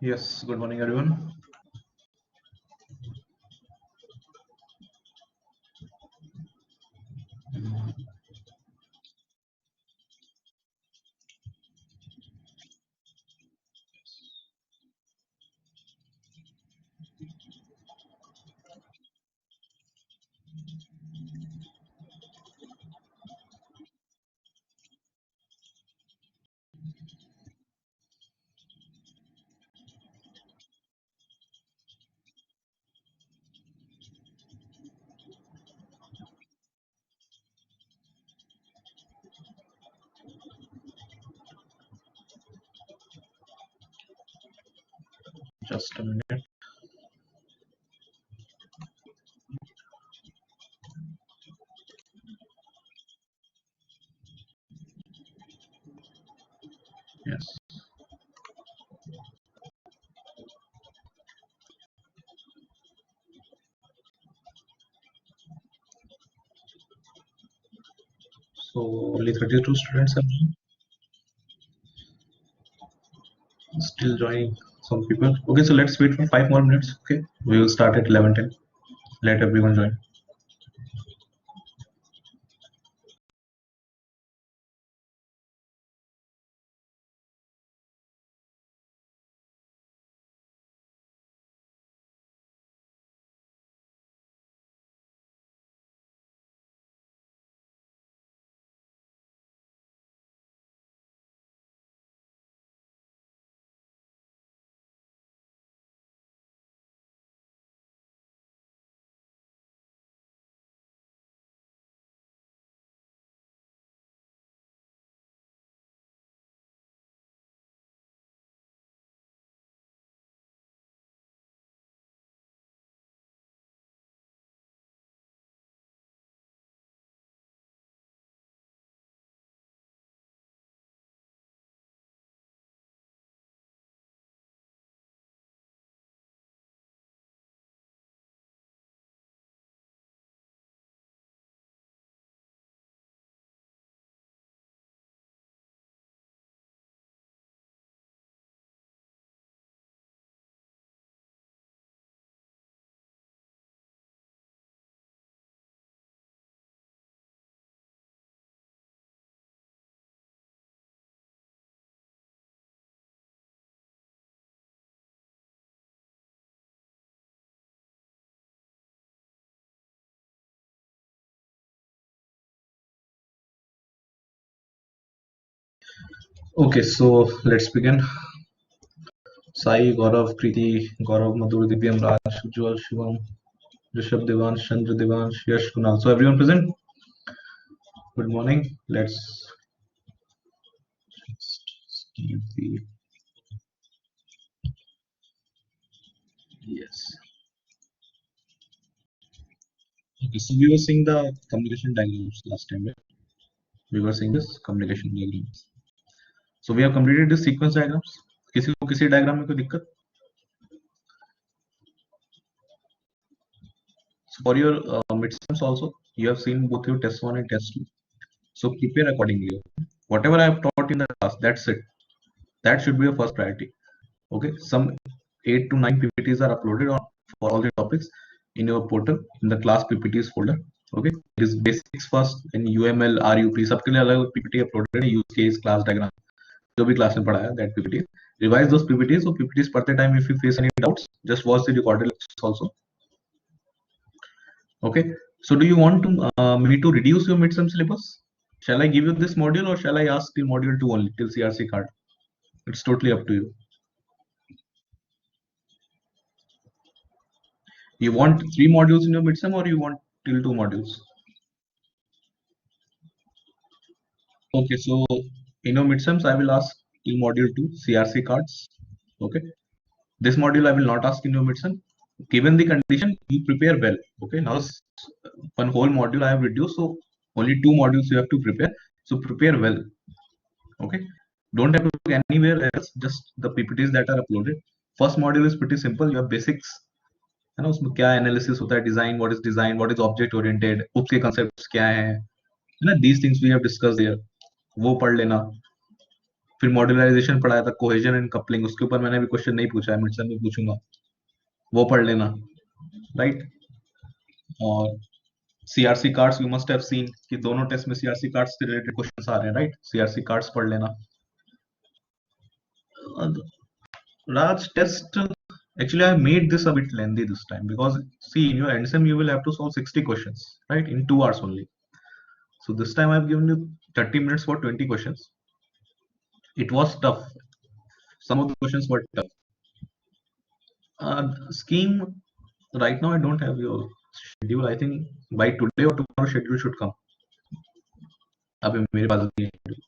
Yes, good morning, everyone. Just a minute. Yes. So only 32 students are still joining. Some people. Okay, so let's wait for 5 more minutes. Okay, we will start at 11:10. Let everyone join. Okay, so let's begin. Sai, Gaurav, Preeti, Gaurav, Madhur, Divyam, Raj, Ujjwal, Shivam, Rishabh, Devansh, Chandra, Devansh, Yash, Kunal. So everyone present. Good morning. Let's give the yes. Okay, so we were seeing the communication diagrams last time, right? We were seeing this communication diagrams. So we have completed this sequence diagrams. किसी को किसी diagram में कोई दिक्कत? So for your midterms also, you have seen both your test one and test two. So prepare accordingly. Whatever I have taught in the class, that's it. That should be your first priority. Okay. Some 8 to 9 PPTs are uploaded on for all the topics in your portal in the class PPTs folder. Okay. It is basics first in UML, RUP. सबके लिए अलग PPT uploaded है. Use case, class diagram. जो भी class में पढ़ाया that PPT. Revise those PPTs. So PPTs पढ़ते time if you face any doubts, just watch the recorded lectures also. Okay. So do you want to me to reduce your midterm syllabus? Shall I give you this module or shall I ask the module 2 only till CRC card? It's totally up to you. You want 3 modules in your midterm or you want till 2 modules? Okay, so in your midterms, I will ask till module 2 CRC cards. Okay. This module I will not ask in your midterm. Given the condition, you prepare well. Okay. Now one whole module I have reduced, so only 2 modules you have to prepare. So prepare well. Okay. Don't have to look anywhere else, just the PPTs that are uploaded. First module is pretty simple. You have basics, है ना, उसमें क्या analysis होता है, design what is object oriented, OOPs के concepts क्या है ना, these things we have discussed here, वो पढ़ लेना. फिर मॉड्यूलराइजेशन पढ़ाया था, कोहेजन एंड कपलिंग, उसके ऊपर मैंने अभी क्वेश्चन नहीं पूछा है, मिड सेम में पूछूंगा, वो पढ़ लेना, राइट। और CRC cards you must have seen कि दोनों टेस्ट में सीआरसी कार्ड्स से रिलेटेड क्वेश्चंस आ रहे हैं, राइट। सीआरसी कार्ड्स पढ़ लेना। Raj, test actually I made this a bit lengthy this time because see in your NSEM you will have to solve 60 questions, right, in 2 hours only. So this time I've given you 30 minutes for 20 questions. It was tough. Some of the questions were tough. Scheme, right now I don't have your schedule. I think by today or tomorrow schedule should come. अभी मेरे पास नहीं है।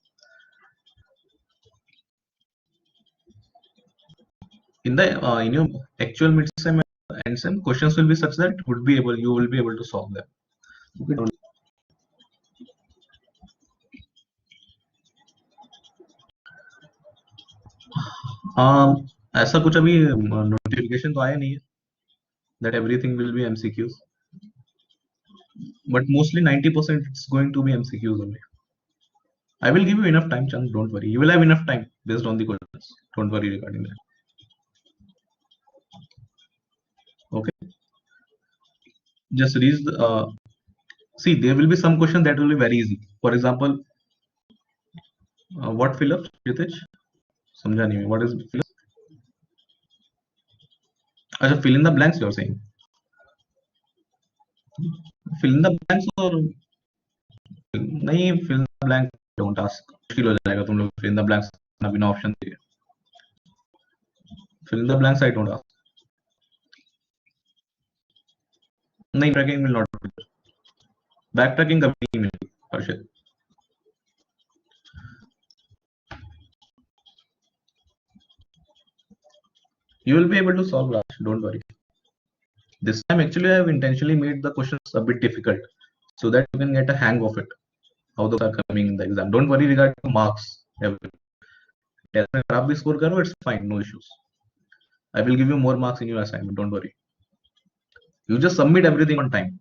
In your actual mid-sem and sem questions will be such that you will be able to solve them. Okay, ऐसा कुछ अभी notification तो आया नहीं है that everything will be MCQs, but mostly 90% it's going to be MCQs only. I will give you enough time, Chand, don't worry. You will have enough time based on the questions. Don't worry regarding that. Okay. Just read see, there will be some question that will be very easy. For example, what fill-up, Kshitij? समझा नहीं, what is fill-up? अच्छा, fill in the blanks you're saying. Fill in the blanks or नहीं, fill in the blanks don't ask. मुश्किल हो जाएगा तुम लोग fill in the blanks बिना ऑप्शन दिए. Fill in the blanks I don't ask. नहीं, tracking will not be there. Backtracking कभी नहीं मिलेगी हर्षित. You will be able to solve, Raj, don't worry. This time actually I have intentionally made the questions a bit difficult so that you can get a hang of it, how those are coming in the exam. Don't worry regarding marks. Test में खराब भी score करो, it's fine, no issues. I will give you more marks in your assignment, don't worry. You just submit everything on time.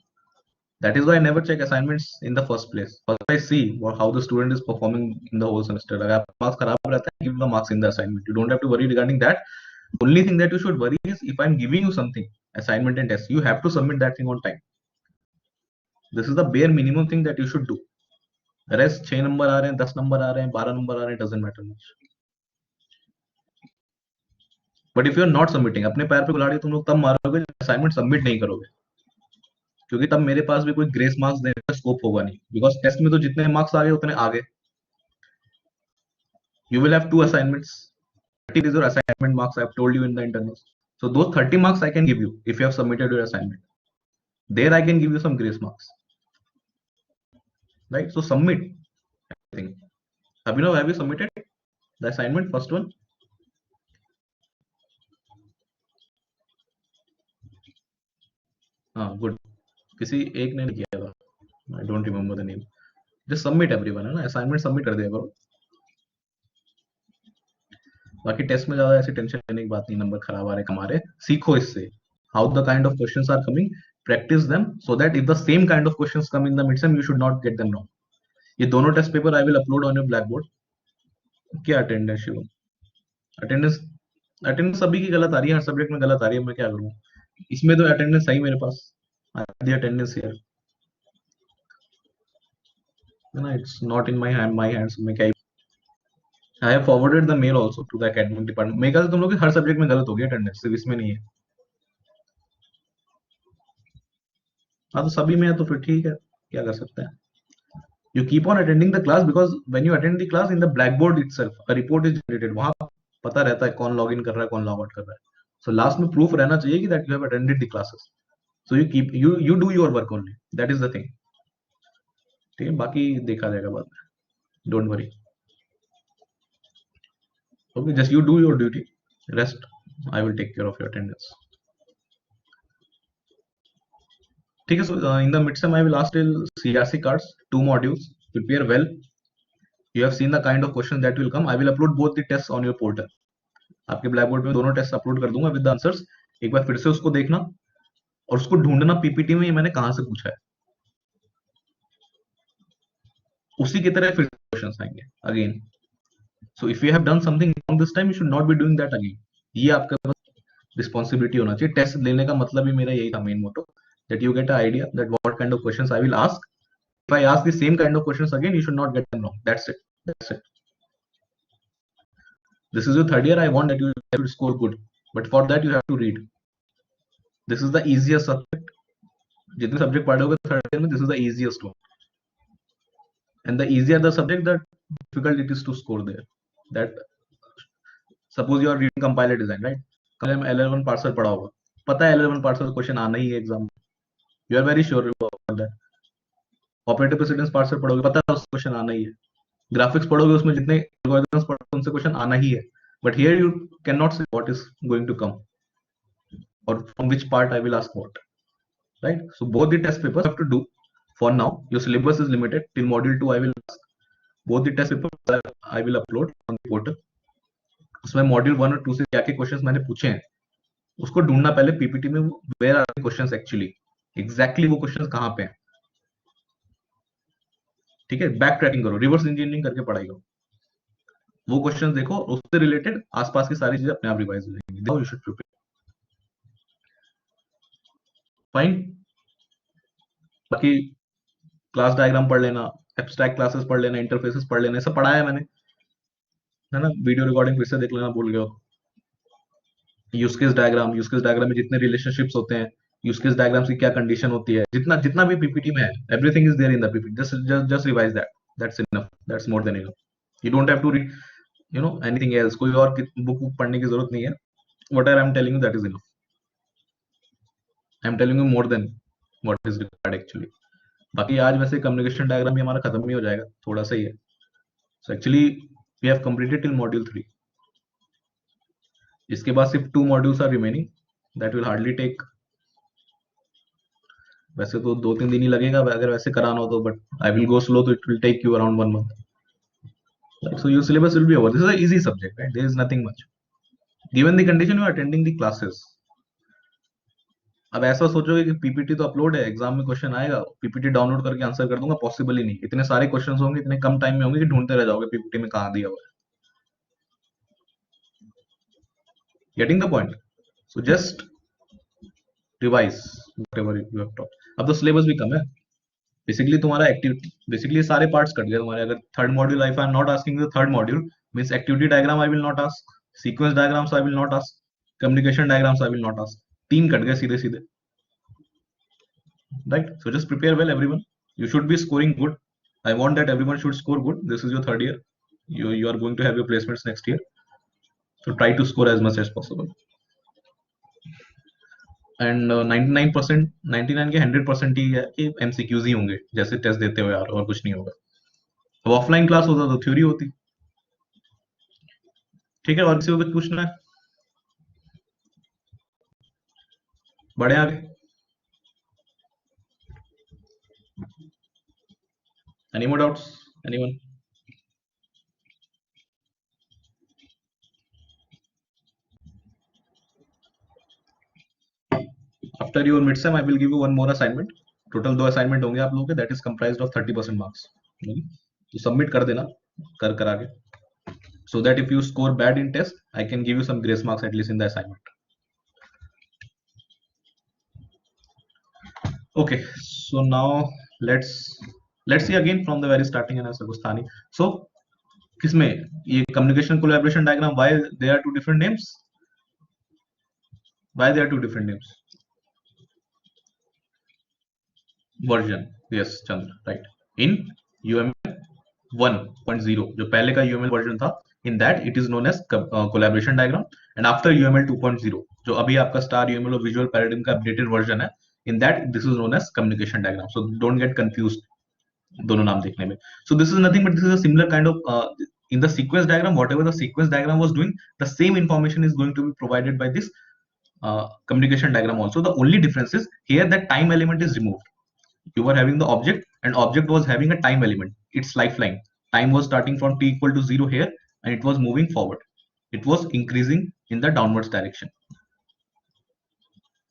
That is why I never check assignments in the first place. First I see how the student is performing in the whole semester. अगर आपका marks खराब रहता है, give the marks in the assignment. You don't have to worry regarding that. Only thing that you should worry is if I'm giving you something, assignment and test, you have to submit that thing on time. This is the bare minimum thing that you should do. Rest 6 number आ रहे हैं, 10 number आ रहे हैं, 12 number आ रहे हैं, doesn't matter much. But if you are not submitting, अपने पैर पे कुल्हाड़ी तुम लोग तब मारोगे जब असाइनमेंट सबमिट नहीं करोगे, क्योंकि तब मेरे पास भी कोई ग्रेस मार्क्स देने का स्कोप होगा नहीं, बिकॉज टेस्ट में तो जितने मार्क्स आ गए उतने आ गए. You will have 2 assignments. 30 is your assignment marks. I have told you in the internals. So those 30 marks I can give you if you have submitted your assignment. There I can give you some grace marks. Right? So submit everything. Abhinav, have you submitted the assignment, first one? हाँ, good. किसी एक ने नहीं किया था. I don't remember the name. Just submit everyone, है ना? Assignment submit कर दिया करो. बाकी टेस्ट में ज्यादा ऐसी टेंशन लेने की बात नहीं, नंबर खराब आ रहे कमा रहे, सीखो इससे. How the kind of questions are coming, practice them so that if the same kind of questions come in the mid sem you should not get them wrong. ये दोनों test paper I will upload on your blackboard. क्या attendance Shiv? Attendance attendance सभी की गलत आ रही है, हर subject में गलत आ रही है, मैं क्या करूँ. इसमें तो अटेंडेंस सही मेरे पास, द अटेंडेंस हियर ना, it's not in my hands. मैं क्या, I have forwarded the mail also to the academic department. मेरे ख्याल से तुम लोग की हर सब्जेक्ट में गलत हो गई अटेंडेंस, सिर्फ इसमें नहीं है. हाँ, तो सभी में है तो फिर ठीक है, क्या कर सकते हैं. You keep on attending the class because when you attend the class in the blackboard itself, a report is generated. वहां पता रहता है कौन लॉग इन कर रहा है, कौन लॉग आउट कर रहा है. So last में proof रहना चाहिए कि that you have attended the classes. So you do your work only. That is the thing. ठीक है, बाकी देखा जाएगा बाद में. Don't worry. Okay, just you do your duty. Rest, I will take care of your attendance. ठीक है. So in the midterm I will ask till CRC cards, 2 modules. Prepare well. You have seen the kind of questions that will come. I will upload both the tests on your portal. आपके black board में दोनों test upload कर दूंगा with the answers. एक बार फिर से उसको देखना और उसको ढूंढना पीपीटी में ये मैंने कहां से पूछा है. उसी की तरह फिर क्वेश्चंस आएंगे again. So if you have done something wrong this time, you should not be doing that again. ये आपके पास रिस्पॉन्सिबिलिटी होना चाहिए. टेस्ट लेने का मतलब ही मेरा यही था, main motto, that you get an idea that what kind of questions I will ask. If I ask the same kind of questions again, you should not get them wrong. That's it. That's it. This is your third year. I want that you have to score good, but for that you have to read. This is the easiest subject. जितने subject पढ़ोगे third year में, this is the easiest one. And the easier the subject, the difficult it is to score there. That suppose you are reading compiler design, right? कल में L11 parser पढ़ा होगा, पता है L11 parser question आना ही है एग्जाम में. You are very sure about that. Operator precedence parser पढ़ोगे, पता है उस क्वेश्चन आना ही है. ग्राफिक्स पढ़ोगे, उसमें जितने एल्गोरिथम्स पढ़ोगे उनसे क्वेश्चन आना ही है. But here you can not say what is going to come और from which part I will ask what, right? So both the test papers have to do. For now your syllabus is limited till module 2. I will ask both the test papers, I will upload on the portal. उसमें module 1 और 2 से क्या क्या questions मैंने पूछे हैं उसको ढूंढना पहले पीपीटी में, where are the questions actually, exactly वो क्वेश्चंस कहां पे हैं. ठीक है, बैक ट्रैकिंग करो, रिवर्स इंजीनियरिंग करके पढ़ाई करो, वो क्वेश्चंस देखो, उससे रिलेटेड आसपास की सारी चीजें अपने आप रिवाइज हो जाएंगी. You should prepare. फाइन. बाकी क्लास डायग्राम पढ़ लेना, एब्स्ट्रैक्ट क्लासेस पढ़ लेना, इंटरफेसेस पढ़ लेना, सब पढ़ाया है मैंने, है ना? वीडियो रिकॉर्डिंग फिर से देख लेना, भूल गए हो. यूज केस डायग्राम में जितने रिलेशनशिप्स होते हैं, यूज केस डायग्राम की क्या कंडीशन होती है, जितना जितना भी पीपीटी में है, everything is there in the PPT. Just revise that. That's enough. That's more than enough. You don't have to read anything else. कोई और बुक पढ़ने की जरूरत नहीं है. What I am telling you, that is enough. I am telling you more than what is required actually. बाकी आज वैसे कम्युनिकेशन डायग्राम भी हमारा खत्म ही हो जाएगा, थोड़ा सा ही है. So actually we have completed till module 3. इसके बाद सिर्फ 2 modules are remaining. That will hardly take, वैसे तो 2-3 दिन ही लगेगा अगर वैसे कराना हो तो, but I will go slow, तो it will take you around 1 month. So your syllabus will be over. This is an easy subject, right? There is nothing much. Given the condition you are attending the classes. अब ऐसा सोचोगे कि PPT तो upload है, exam में question आएगा, PPT download करके answer कर दूंगा, पॉसिबल ही नहीं. इतने सारे क्वेश्चंस होंगे, इतने कम टाइम में होंगे कि ढूंढते रह जाओगे पीपीटी में कहां दिया हुआ है. Getting the point? So just revise whatever you have taught. अब तो सिलेबस भी कम है. बेसिकली तुम्हारा एक्टिविटी, बेसिकली सारे पार्ट्स कट गए तुम्हारे. अगर third module, if I am not asking the third module, means activity diagram I will not ask, sequence diagrams I will not ask, communication diagrams I will not ask. 3 cut गए सीधे सीधे, right? So just prepare well everyone. You should be scoring good. I want that everyone should score good. This is your third year. You are going to have your placements next year. So try to score as much as possible. And 99%, 99 के 100% ही है कि MCQs ही होंगे जैसे test देते हो यार, और कुछ नहीं होगा. अब ऑफलाइन क्लास होता तो थ्योरी होती. ठीक है, और किसी को कुछ पूछना है? बढ़े आगे. Any more doubts? Anyone? After your midsem, I will give you one more assignment. Total 2 assignment होंगे आप लोगों के. That is comprised of 30% marks. तो submit कर देना कर आगे. So that if you score bad in test, I can give you some grace marks at least in the assignment. Okay, so now let's see again from the very starting. And Sagustani. So किसमें ये communication collaboration diagram, why they are 2 different names? Why they are 2 different names? Version, yes Chandra, right? In UML 1.0 जो पहले का UML version था, in that it is known as collaboration diagram. And after UML 2.0 जो अभी आपका star UML और visual paradigm का updated version है, in that this is known as communication diagram. So don't get confused दोनों नाम देखने में. So this is nothing but this is a similar kind of in the sequence diagram, whatever the sequence diagram was doing, the same information is going to be provided by this communication diagram also. The only difference is here that time element is removed. You were having the object, and object was having a time element, its lifeline. Time was starting from t equal to 0 here, and it was moving forward. It was increasing in the downwards direction.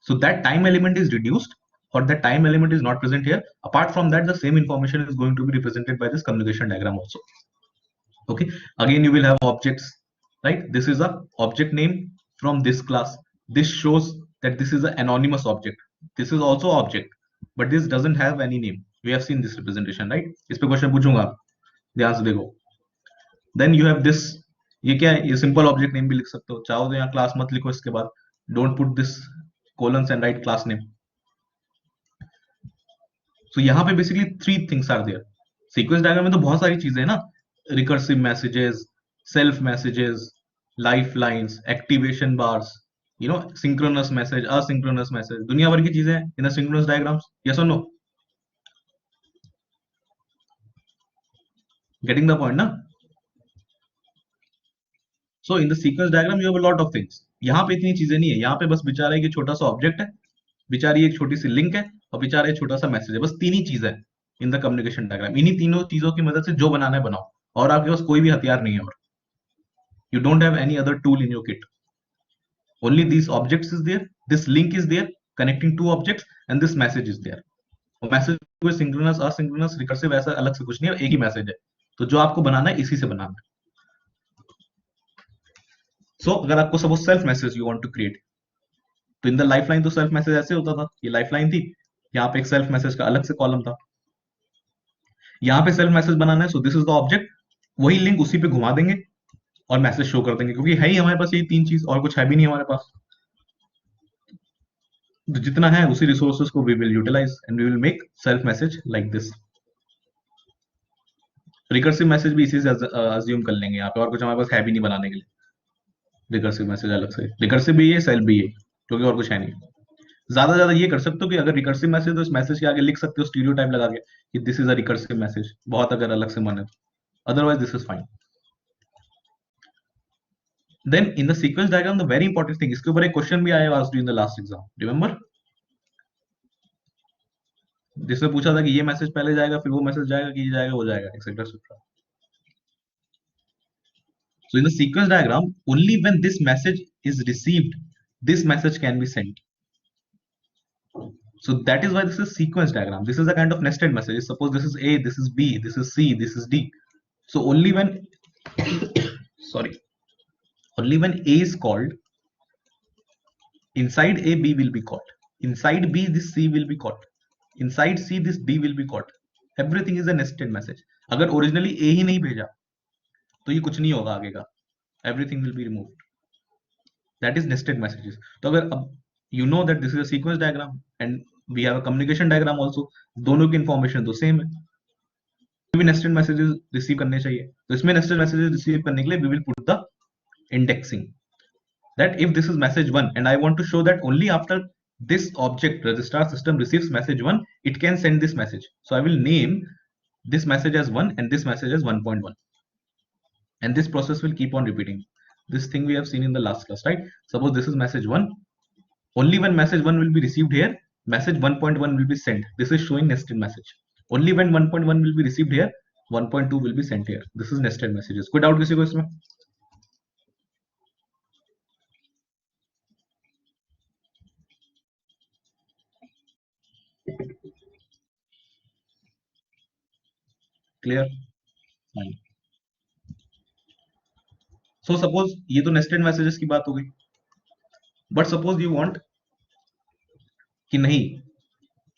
So that time element is reduced, or that time element is not present here. Apart from that, the same information is going to be represented by this communication diagram also. Okay, again you will have objects, right? This is a object name from this class. This shows that this is an anonymous object. This is also object, but this doesn't have any name. We have seen this representation, right? इस पे question पूछूंगा, ध्यान से देखो. Then you have this, ये क्या है? ये सिंपल ऑब्जेक्ट नेम भी लिख सकते हो, चाहो तो यहाँ क्लास मत लिखो, इसके बाद don't put this colons and write class name. So यहाँ पे basically three things are there. Sequence diagram में तो बहुत सारी चीजें हैं ना, recursive messages, self messages, life lines, activation bars, synchronous message, asynchronous message, दुनिया भर की चीजें हैं in the synchronous diagrams. Yes और नो? गेटिंग द पॉइंट ना? So in the sequence diagram you have a lot of things. यहाँ पे इतनी चीजें नहीं है, यहाँ पे बस बेचारा एक छोटा सा ऑब्जेक्ट है, बेचारी एक छोटी सी लिंक है, और बेचारा एक छोटा सा मैसेज है. बस तीन ही चीज है इन द कम्युनिकेशन डायग्राम. इन्हीं तीनों चीजों की मदद से जो बनाना है बनाओ, और आपके पास कोई भी हथियार नहीं है, और you don't have any other tool in your kit. Only these objects is there, this link is there connecting two objects, and this message is there. और मैसेज कोई सिंक्रोनस असिंक्रोनस रिकर्सिव ऐसा अलग से कुछ नहीं है, एक ही मैसेज है. तो जो आपको बनाना है इसी से बनाना है. सो अगर आपको suppose self message you want to create, तो इन द लाइफलाइन तो सेल्फ मैसेज ऐसे होता था, ये लाइफलाइन थी, यहाँ पे एक सेल्फ मैसेज का अलग से कॉलम था, यहाँ पे सेल्फ मैसेज बनाना है. So this is the object, वही लिंक उसी पे घुमा देंगे और मैसेज शो कर देंगे, क्योंकि है ही हमारे पास ये तीन चीज, और कुछ है भी नहीं हमारे पास. जितना है उसी रिसोर्सेज को we will utilize and we will make self message like this. Recursive message भी इसी से अज्यूम कर लेंगे यहाँ पे, और कुछ हमारे पास है भी नहीं बनाने के लिए. रिकर्सिव मैसेज अलग से, रिकर्सिव भी है, सेल्फ भी है, क्योंकि और कुछ है नहीं. ज्यादा ये कर सकते हो कि अगर रिकर्सिव मैसेज तो इस मैसेज के आगे लिख सकते हो स्टीरियोटाइप लगा के कि this is a recursive message, बहुत अगर अलग से मन है. Otherwise this is fine. Then in the sequence diagram the very important thing, इसके ऊपर एक क्वेश्चन भी आया was in the last exam, remember? जिसमें पूछा था कि ये मैसेज पहले जाएगा, फिर वो मैसेज जाएगा, कि ये जाएगा वो जाएगा, etcetera etcetera. So in the sequence diagram, only when this message is received, this message can be sent. So that is why this is sequence diagram. This is a kind of nested message. Suppose this is A, this is B, this is C, this is D. So only when sorry, only when A is called, inside A B will be called. Inside B this C will be called. Inside C this D will be called. Everything is a nested message. अगर originally A ही नहीं भेजा तो ये कुछ नहीं होगा आगे का. Everything will be removed. That is nested messages. तो अगर अब you know that this is a sequence diagram and we have a communication diagram also, दोनों की information तो same है, भी nested messages receive करने चाहिए. तो इसमें nested messages receive करने के लिए we will put the indexing, that if this is message 1 and I want to show that only after this object registrar system receives message 1 it can send this message, so I will name this message as 1 and this message as 1.1, and this process will keep on repeating. This thing we have seen in the last class, right? Suppose this is message 1, only when message 1 will be received here, message 1.1 will be sent. This is showing nested message. Only when 1.1 will be received here, 1.2 will be sent here. This is nested messages. कोई doubt किसी को इसमें? Clear? Fine. So suppose ये तो nested messages की बात हो गई. But suppose you want कि नहीं,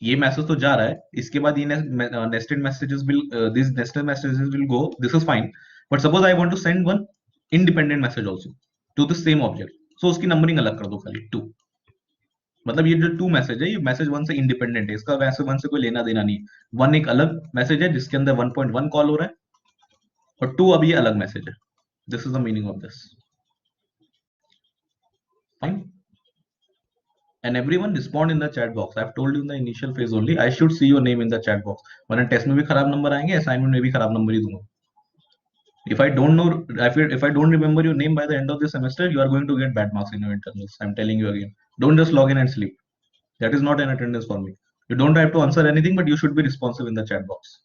ये मैसेज तो जा रहा है, इसके बाद ये nested messages will these nested messages will go. This is fine. But suppose I want to send one independent message also to the same object. So उसकी नंबरिंग अलग कर दो खाली 2. मतलब ये जो 2 मैसेज है, ये मैसेज 1 से इंडिपेंडेंट है, इसका वैसे 1 से कोई लेना देना नहीं है. 1 एक अलग मैसेज है जिसके अंदर 1.1 कॉल हो रहा है, और 2 अब ये अलग मैसेज है. This is the meaning of this. Fine. And everyone respond in the chat box. I've told you in the initial phase only, I should see your name in the chat box. वरना test में भी खराब number आएंगे, assignment में भी खराब number ही दूंगा. If I don't know, if I don't remember your name by the end of the semester, you are going to get bad marks in your internals. I'm telling you again. Don't just log in and sleep. That is not an attendance for me. You don't have to answer anything, but you should be responsive in the chat box.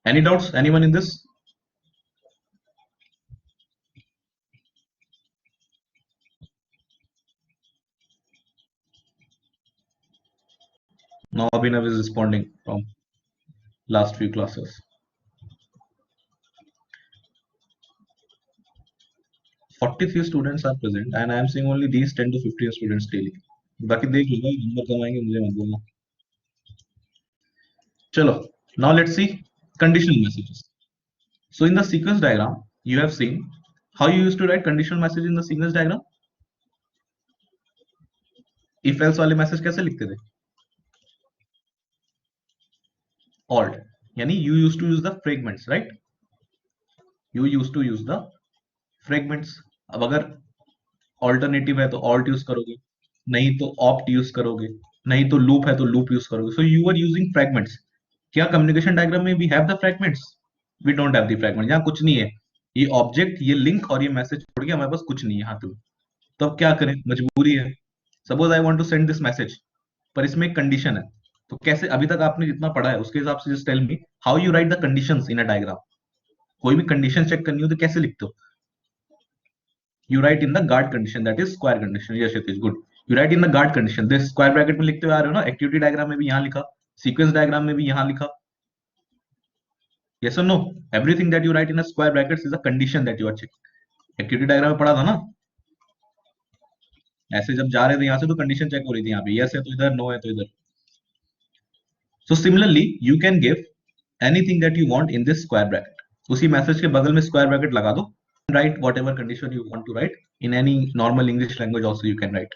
Any doubts? Anyone in this? Now Abhinav is responding from last few classes. 43 students are present and I am seeing only these 10 to 15 students daily. बाकी देख लूंगा, number कम आएंगे मुझे मत बोलना. चलो, now let's see conditional messages. So in the sequence diagram, you have seen how you used to write conditional message in the sequence diagram. If else वाले message कैसे लिखते थे? Alt, यानी you used to use the fragments, right? You used to use the fragments. अब अगर alternative है तो alt use करोगे, नहीं तो ऑप्ट यूज करोगे, नहीं तो लूप है तो लूप यूज करोगे. So you are using fragments. क्या कम्युनिकेशन डायग्राम में we have the fragments? We don't have the fragment. यहाँ कुछ नहीं है, ये ऑब्जेक्ट, ये लिंक और ये मैसेज छोड़ के हमारे पास कुछ नहीं है हाथ में. तो अब क्या करें, मजबूरी है. Suppose I want to send this message, पर इसमें एक कंडीशन है. तो कैसे, अभी तक आपने जितना पढ़ा है उसके हिसाब से just tell me how you write the conditions in a diagram. कोई भी कंडीशन चेक करनी हो तो कैसे लिखते हो? You write in the guard condition, that is square condition. Yes, it is good. You write in the guard condition. this square bracket में लिखते हुए आ रहे हो ना, एक्टिविटी डायग्राम में भी यहाँ लिखा, सीक्वेंस डायग्राम में भी यहाँ लिखा. Yes or no? Everything that you write in a square brackets is a condition that you are checking. Activity diagram में पढ़ा था ना, ऐसे जब जा रहे थे यहाँ से तो कंडीशन चेक हो रही थी. यहाँ पे यस है तो इधर, नो है तो इधर. So similarly, you can give anything that you want in this square bracket. उसी मैसेज के बगल में स्क्वायर ब्रैकेट लगा दो. Write whatever condition you want to write. In any normal English language also you can write.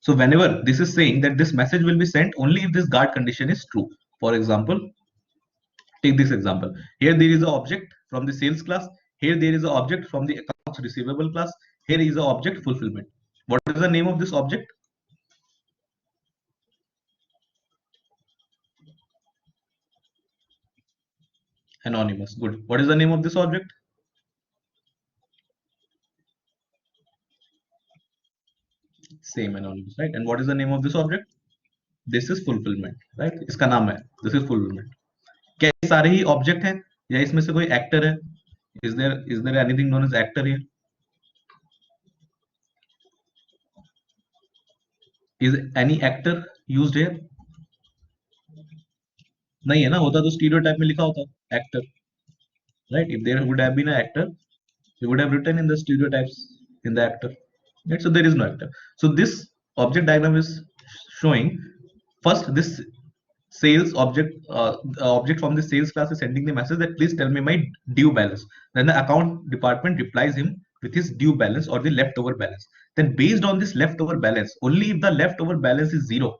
So whenever this is saying that this message will be sent only if this guard condition is true. For example, take this example. Here there is an object from the sales class. Here there is an object from the accounts receivable class. Here is an object fulfillment. What is the name of this object? Anonymous. Good. What is the name of this object? Same, anonymous, right? And what is the name of this object? This is fulfillment, right? इसका नाम है, this is fulfillment. क्या ये सारे ही object हैं या इसमें से कोई एक्टर है? Is there anything known as actor here? Is any actor used here? नहीं है ना, होता तो स्टीरियोटाइप में लिखा होता actor, right? If there would have been an actor, you would have written in the stereotypes in the actor, right? So there is no actor. So this object diagram is showing first this sales object, object from the sales class is sending the message that please tell me my due balance. Then the account department replies him with his due balance or the leftover balance. Then based on this leftover balance, only if the leftover balance is zero,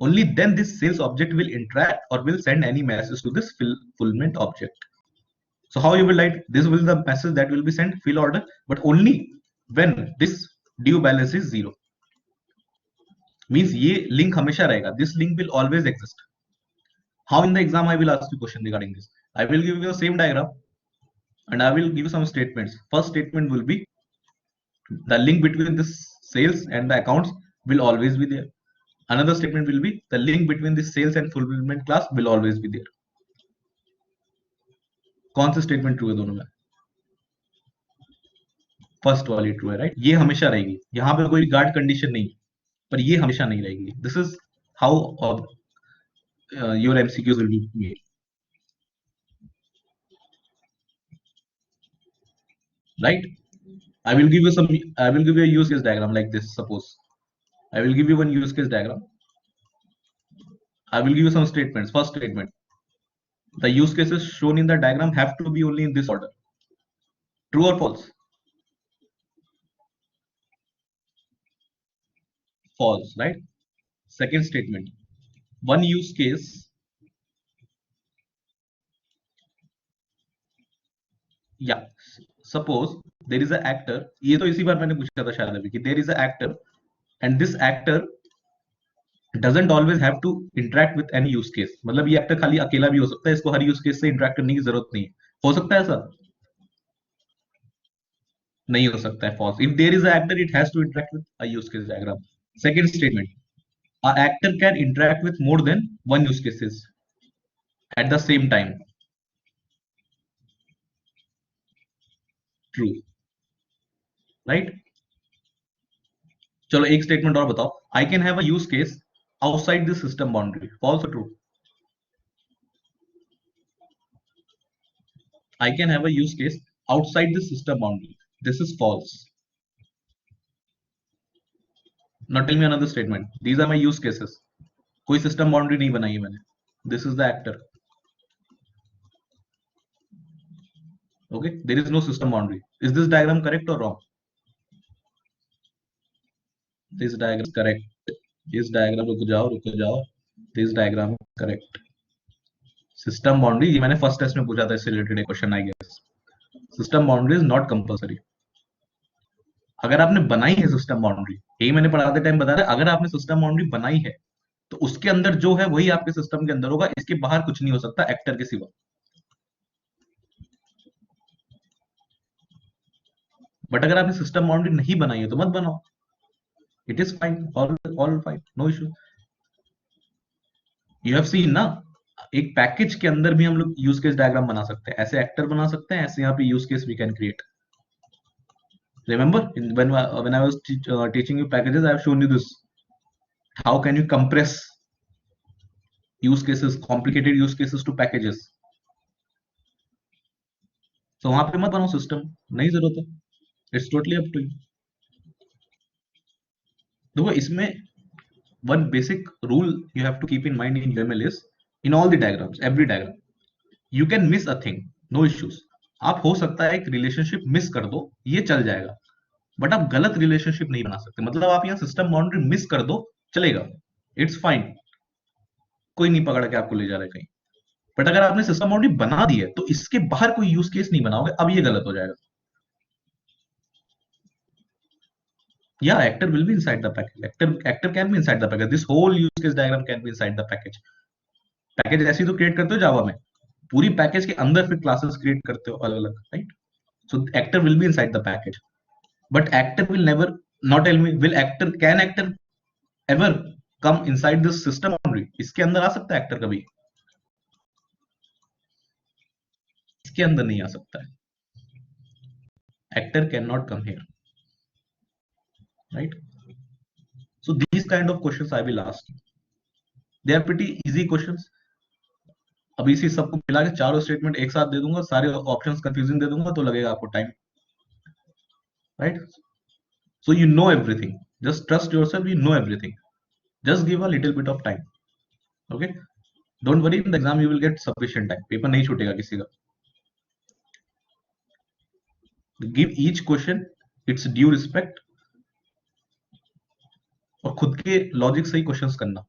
only then this sales object will interact or will send any message to this fulfillment object. So how you will write, this will be the message that will be sent, fill order, but only when this due balance is zero. Means ये link हमेशा रहेगा. This link will always exist. How in the exam I will ask you question regarding this. I will give you the same diagram and I will give you some statements. First statement will be the link between this sales and the accounts will always be there. Another statement will be the link between the sales and fulfillment class will always be there. कौन सा statement true है दोनों में? First वाली true है, right? ये हमेशा रहेगी. यहाँ पे कोई गार्ड कंडीशन नहीं, पर ये हमेशा नहीं रहेगी. This is how your MCQs will be made. Right? I will give you a use case diagram like this. Suppose I will give you one use case diagram. I will give you some statements. First statement, the use cases shown in the diagram have to be only in this order. True or false? False, right? Second statement, one use case, yeah, suppose there is an actor. ये तो इसी बार मैंने पूछा था शायद अभी कि there is an actor and this actor doesn't always have to interact with any use case. मतलब ये एक्टर खाली अकेला भी हो सकता है, इसको हर यूज केस से इंटरेक्ट करने की जरूरत नहीं है. हो सकता है ऐसा? नहीं हो सकता है. False. If there is a actor it has to interact with a use case diagram. Second statement, a actor can interact with more than one use cases at the same time. True, right? चलो एक statement और बताओ. I can have a use case outside the system boundary. False और true? I can have a use case outside the system boundary. This is false. Now tell me another statement. These are my use cases. कोई system boundary नहीं बनाई है मैंने. This is the actor. Okay, there is no system boundary. Is this diagram correct or wrong? This diagram is correct. This diagram रुक जाओ. This diagram is correct. System boundary ये मैंने first test में पूछा था, इससे related question I guess. System boundary is not compulsory. अगर आपने बनाई है सिस्टम बाउंड्री, यही मैंने पढ़ाते टाइम बताया, अगर आपने सिस्टम बाउंड्री बनाई है तो उसके अंदर जो है वही आपके सिस्टम के अंदर होगा, इसके बाहर कुछ नहीं हो सकता एक्टर के सिवा. बट अगर आपने सिस्टम बाउंड्री नहीं बनाई है तो मत बनाओ. It is fine, all fine, no issue. You have seen ना, एक पैकेज के अंदर भी हम लोग यूज केस डायग्राम बना सकते हैं, ऐसे एक्टर बना सकते हैं, ऐसे यहाँ पे use case we can create. Remember, when I was teaching you packages, I have shown you this. How can you compress use cases, complicated use cases to packages? So वहां पे मत बनाओ सिस्टम, नहीं जरूरत है. It's totally up to you. देखो इसमें one basic rule you have to keep in mind in UML is, in all the diagrams, every diagram, you can miss a thing, no issues. आप हो सकता है एक रिलेशनशिप मिस कर दो, ये चल जाएगा, बट आप गलत रिलेशनशिप नहीं बना सकते. मतलब आप यहाँ सिस्टम बाउंड्री मिस कर दो, चलेगा, इट्स फाइन, कोई नहीं पकड़ के आपको ले जा रहा है कहीं. बट अगर आपने सिस्टम बाउंड्री बना दी है तो इसके बाहर कोई यूज केस नहीं बनाओगे, अब ये गलत हो जाएगा. Yeah, actor will be inside the package. Actor can be inside the package. This whole use case diagram can be inside the package. Package ऐसी तो क्रिएट करते हो जावा में, पूरी पैकेज के अंदर फिर क्लासेस क्रिएट करते हो अलग अलग, right? So actor will be inside the package, but actor will never, not tell me, can actor ever come inside this system boundary? इसके अंदर आ सकता है एक्टर कभी? इसके अंदर नहीं आ सकता है. Actor can not come here, right? So these kind of questions I will ask you. They are pretty easy questions. अभी इसी सबको मिला के चारों स्टेटमेंट एक साथ दे दूंगा, सारे ऑप्शंस कंफ्यूजिंग दे दूंगा, तो लगेगा आपको time, right? So you know everything. Just trust yourself. You know everything. Just give a little bit of time. Okay? Don't worry. In the exam you will get sufficient time. Paper नहीं छूटेगा किसी का. Give each question its due respect. और खुद के logic से ही questions करना,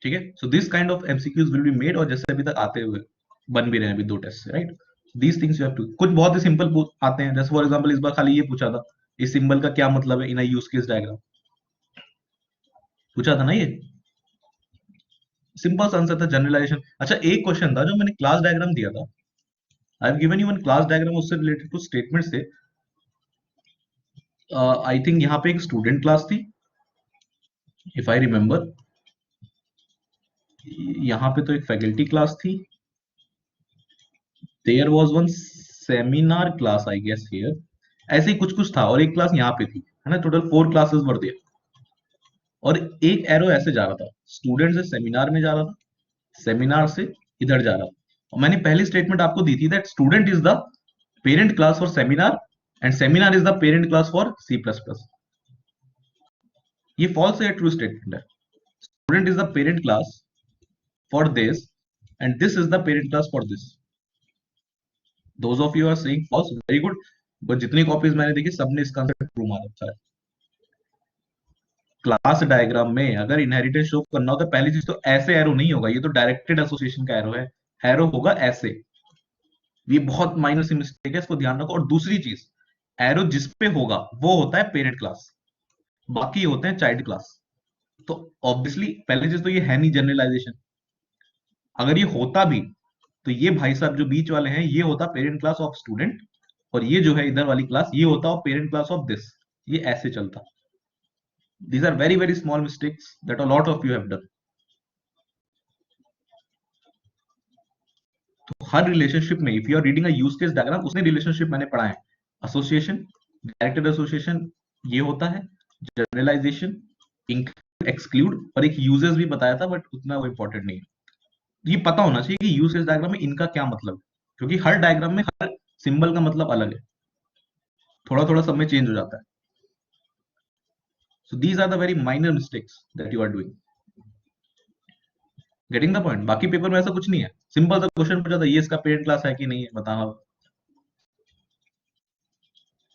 ठीक है? So this kind of MCQs will be made, और जैसे अभी तक आते हुए बन भी रहे हैं अभी 2 टेस्ट से, right? These things you have to. कुछ बहुत ही सिंपल आते हैं, जैसे फॉर एग्जांपल इस बार खाली ये पूछा था, इस सिंबल का क्या मतलब है इन अ यूज केस डायग्राम, पूछा था ना ये. सिंपल आंसर था, जनरलाइजेशन. अच्छा, एक क्वेश्चन था जो मैंने क्लास डायग्राम दिया था, I have given you one class diagram, उससे रिलेटेड टू स्टेटमेंट से. आई थिंक यहाँ पे एक स्टूडेंट क्लास थी, इफ आई रिमेम्बर. यहाँ पे तो एक फैकल्टी क्लास थी. There was one seminar class I guess here, ऐसे ही कुछ कुछ था, और एक क्लास यहाँ पे थी, है ना? टोटल 4 क्लासेस वर देयर, और एक एरो ऐसे जा रहा था, स्टूडेंट से सेमिनार में जा रहा था, सेमिनार से इधर जा रहा था. और मैंने पहली स्टेटमेंट आपको दी थी that student is the parent class for seminar and seminar is the parent class for C++. ये फॉल्स है, ट्रू स्टेटमेंट है. Student is the parent class for this and this is the parent class for this. Those of you are saying false, very good. but जितनी copies मैंने देखी सबने इसका answer true मार रखा है. क्लास डायग्राम में अगर इनहेरिटेंस शो करना हो तो पहली चीज तो ऐसे एरो नहीं होगा, ये तो डायरेक्टेड एसोसिएशन का एरो है, एरो होगा ऐसे. ये बहुत माइनर सी मिस्टेक है, इसको ध्यान रखो. और दूसरी चीज, एरो जिस पे होगा वो होता है पेरेंट क्लास, बाकी होते हैं चाइल्ड क्लास. तो ऑब्वियसली पहली चीज तो ये है नहीं जनरलाइजेशन. अगर ये होता भी तो ये भाई साहब जो बीच वाले हैं, ये होता पेरेंट क्लास ऑफ स्टूडेंट, और ये जो है इधर वाली क्लास, ये होता पेरेंट क्लास ऑफ दिस. ये ऐसे चलता. These are very very small mistakes that a lot of you have done. तो हर रिलेशनशिप में if you are reading a use case diagram, उसने रिलेशनशिप मैंने पढ़ा है, एसोसिएशन, डायरेक्टेड एसोसिएशन ये होता है, जनरलाइजेशन, इंक्लूड, एक्सक्लूड, और एक यूजेस भी बताया था, बट उतना वो इंपॉर्टेंट नहीं है. ये पता होना चाहिए कि यूज केस डायग्राम में इनका क्या मतलब है, क्योंकि हर डायग्राम में हर सिंबल का मतलब अलग है, थोड़ा थोड़ा सब में चेंज हो जाता है. So these are the very minor mistakes that you are doing. Getting the point? बाकी पेपर में ऐसा कुछ नहीं है, सिंपल सा क्वेश्चन पूछा था, ये इसका पेरेंट क्लास है कि नहीं है बताना.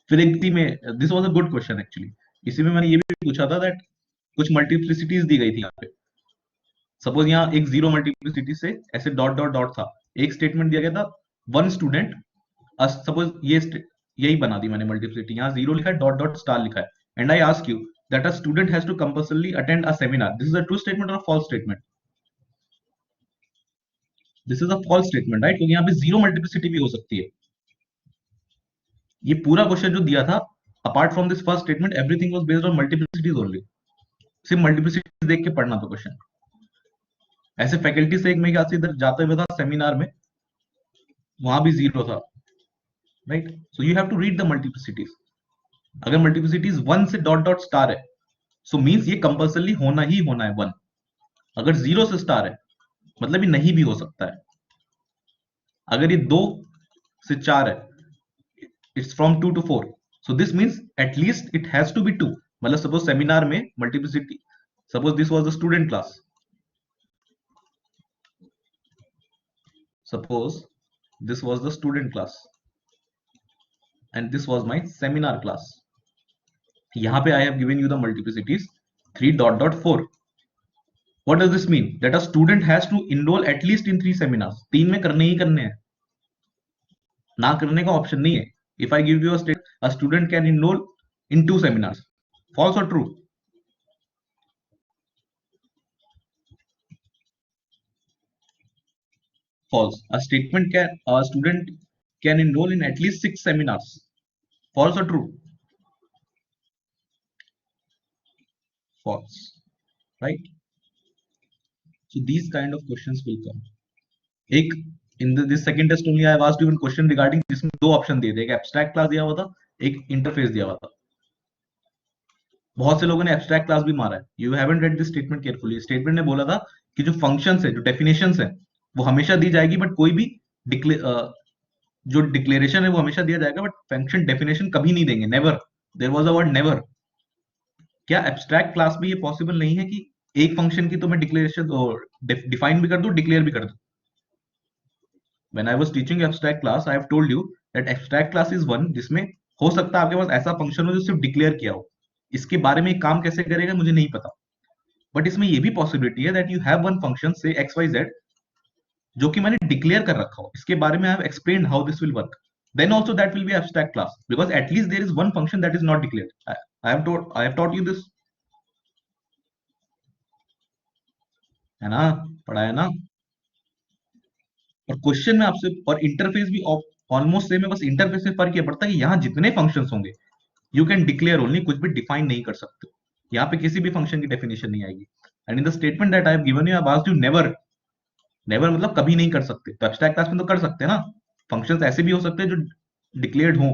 फिर एक थी में, this was a good question actually. इसी में मैंने ये भी पूछा था दैट कुछ मल्टीप्लिसिटीज दी गई थी यहाँ पे. सपोज यहाँ एक जीरो मल्टीप्लिसिटी से ऐसे डॉट डॉट डॉट था, एक स्टेटमेंट दिया गया था, वन स्टूडेंट, सपोज ये यही बना दी मैंने मल्टीप्लिसिटी, यहाँ जीरो लिखा है, डॉट डॉट स्टार लिखा है, and I ask you that a student has to compulsorily attend a seminar. This is a true statement और false statement? This is a false statement, right? क्योंकि यहाँ पे zero multiplicity भी हो सकती है. ये पूरा क्वेश्चन जो दिया था, apart from this first statement, everything was based on multiplicities only. सिर्फ मल्टीप्लिसिटी देख के पढ़ना था क्वेश्चन. ऐसे फैकल्टी से एक मेरे ख्याल से इधर जाते हुए था सेमिनार में, वहां भी जीरो था, right? So you have to read the multiplicities. अगर मल्टीप्लिसिटीज वन से डॉट डॉट स्टार है, सो मींस ये कंपल्सरली होना ही होना है वन. अगर जीरो से स्टार है, मतलब ये नहीं भी हो सकता है. अगर ये दो से चार है, it's from two to four, so this means at least it has to be two. मतलब सपोज सेमिनार में multiplicity, suppose this was the student class, suppose this was the student class and this was my seminar class. यहाँ पे I have given you the multiplicities 3 dot dot 4. What does this mean? That a student has to enroll at least in 3 seminars. तीन में करने ही करने हैं, ना करने का ऑप्शन नहीं है. If I give you a student can enroll in 2 seminars. False or true? False. A student can enroll in at least 6 seminars. False or true? False, right? So these kind of questions will come. एक in this second test only I have asked you one question regarding, जिसमें दो option दिए थे, एक abstract class दिया हुआ था, एक इंटरफेस दिया हुआ था. बहुत से लोगों ने एब्स्ट्रैक्ट क्लास भी मारा है. You haven't read this statement carefully. Statement ने बोला था कि जो फंक्शंस है, जो डेफिनेशंस है, वो हमेशा दी जाएगी, बट कोई भी जो डिक्लेरेशन है वो हमेशा दिया जाएगा, बट फंक्शन डेफिनेशन कभी नहीं देंगे. Never. There was a word never. क्या एब्स्ट्रैक्ट क्लास में ये पॉसिबल नहीं है कि एक फंक्शन की तो मैं डिक्लेरेशन डिफाइन भी कर दूं, डिक्लेयर भी कर दूं? When I was teaching abstract class, I have told you that abstract class is one जिसमें हो सकता है आपके पास ऐसा फंक्शन हो जो सिर्फ डिक्लेयर किया हो. इसके बारे में काम कैसे करेगा मुझे नहीं पता, बट इसमें ये भी पॉसिबिलिटी है that you have one function से एक्स वाई जेड जो कि मैंने डिक्लेयर कर रखा हो, इसके बारे में I have explain how this will work. Then also that will be abstract class because at least there is one function that is not declared. I have taught you this, है ना? पढ़ा है ना? और क्वेश्चन में आपसे, और interface भी ऑलमोस्ट सेम है, बस इंटरफेस में फर्क ये पड़ता है कि यहाँ जितने फंक्शंस होंगे यू कैन डिक्लेयर ओनली, कुछ भी डिफाइन नहीं कर सकते. यहाँ पे किसी भी फंक्शन की डेफिनेशन नहीं आएगी. And in the statement that I have given you, I have asked you never. Never मतलब कभी नहीं कर सकते. तो एब्स्ट्रैक्ट क्लास में तो कर सकते हैं ना. फंक्शंस ऐसे भी हो सकते हैं जो डिक्लेयर्ड हो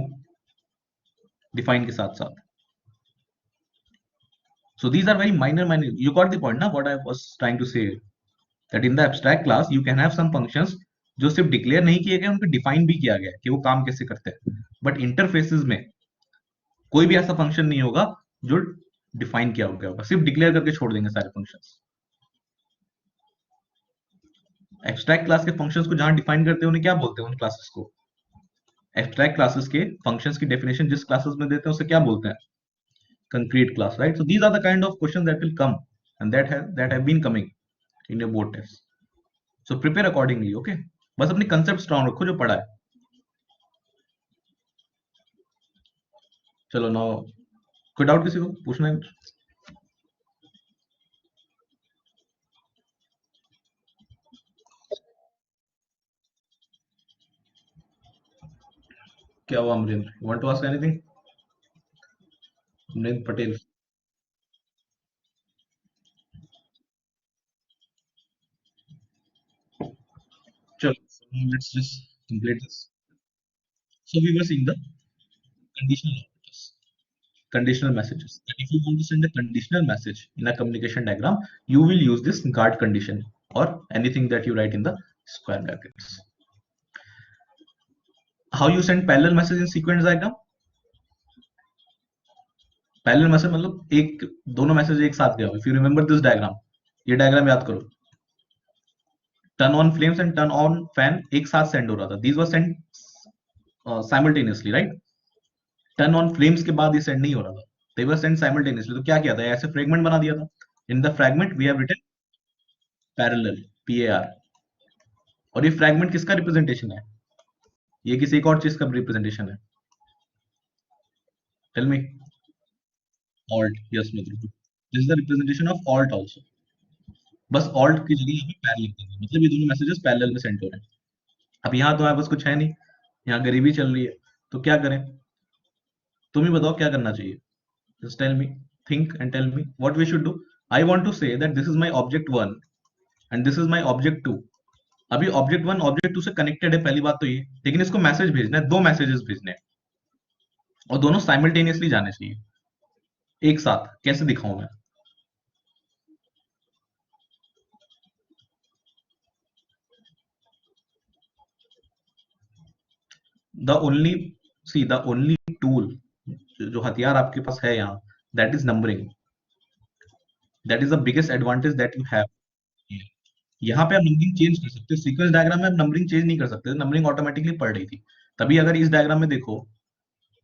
डिफाइन के साथ साथ. So these are very minor. You got the point ना? What I was trying to say that in the abstract class you can have some functions जो सिर्फ डिक्लेयर नहीं किए गए, उनको डिफाइन भी किया गया कि वो काम कैसे करते हैं. बट इंटरफेसेस में कोई भी ऐसा फंक्शन नहीं होगा जो डिफाइन किया गया होगा, सिर्फ डिक्लेयर करके छोड़ देंगे सारे फंक्शंस. एब्स्ट्रैक्ट क्लास के फंक्शंस को जहां डिफाइन करते हैं उन्हें क्या बोलते हैं? उन क्लासेस को, एब्स्ट्रैक्ट क्लासेस के फंक्शंस की डेफिनेशन जिस क्लासेस में देते हैं उसे क्या बोलते हैं? Concrete class, right? So these are the kind of questions that will come and that have been coming in your board test. So prepare accordingly, okay? बस अपनी कंसेप्ट स्ट्रांग रखो जो पढ़ा है. चलो नाउ, कोई डाउट किसी को पूछना है? क्या हुआ Amarinder? You want to ask anything? Amarinder Patel. चलो, let's just complete this. So we were seeing the conditional operators, conditional messages. That if you want to send a conditional message in a communication diagram, you will use this guard condition or anything that you write in the square brackets. How you send parallel message in sequence diagram? Parallel message मतलब एक दोनों message एक साथ गया हो। If you remember this diagram, ये diagram याद करो, turn on flames and turn on fan एक साथ सेंड हो रहा था, these were send simultaneously, right? Turn on flames के बाद ये सेंड नहीं हो रहा था, दे वर सेंड साइमल्टेनियसली। तो क्या किया था, ऐसे फ्रेगमेंट बना दिया था। In the fragment we have written parallel, PAR। और ये फ्रेगमेंट किसका रिप्रेजेंटेशन है? ये किसी एक और चीज का रिप्रेजेंटेशन है? Tell me. ऑल्ट, यस मतलब this is the representation of alt also. बस ऑल्ट की जगह यहाँ पे पैरेलल लिख देंगे, मतलब ये दोनों मैसेजेस पैरेलल में सेंड हो रहे हैं। अब यहाँ तो हमारे पास कुछ है नहीं, यहाँ गरीबी चल रही है, तो क्या करें? तुम ही बताओ क्या करना चाहिए। Just tell me, think and tell me what we should do. I want to say that this is my object 1 and this is my object 2। अभी ऑब्जेक्ट 1 ऑब्जेक्ट 2 से कनेक्टेड है, पहली बात तो ये, लेकिन इसको मैसेज भेजना है, दो मैसेजेस भेजने हैं और दोनों साइमल्टेनियसली जाने चाहिए एक साथ। कैसे दिखाऊं मैं? The only see the only tool, जो हथियार आपके पास है यहाँ, that is numbering. That is the biggest advantage that you have. यहाँ पे आप नंबरिंग चेंज कर सकते हो, सीक्वेंस डायग्राम में आप नंबरिंग चेंज नहीं कर सकते, नंबरिंग ऑटोमेटिकली पड़ रही थी। तभी अगर इस डायग्राम में देखो,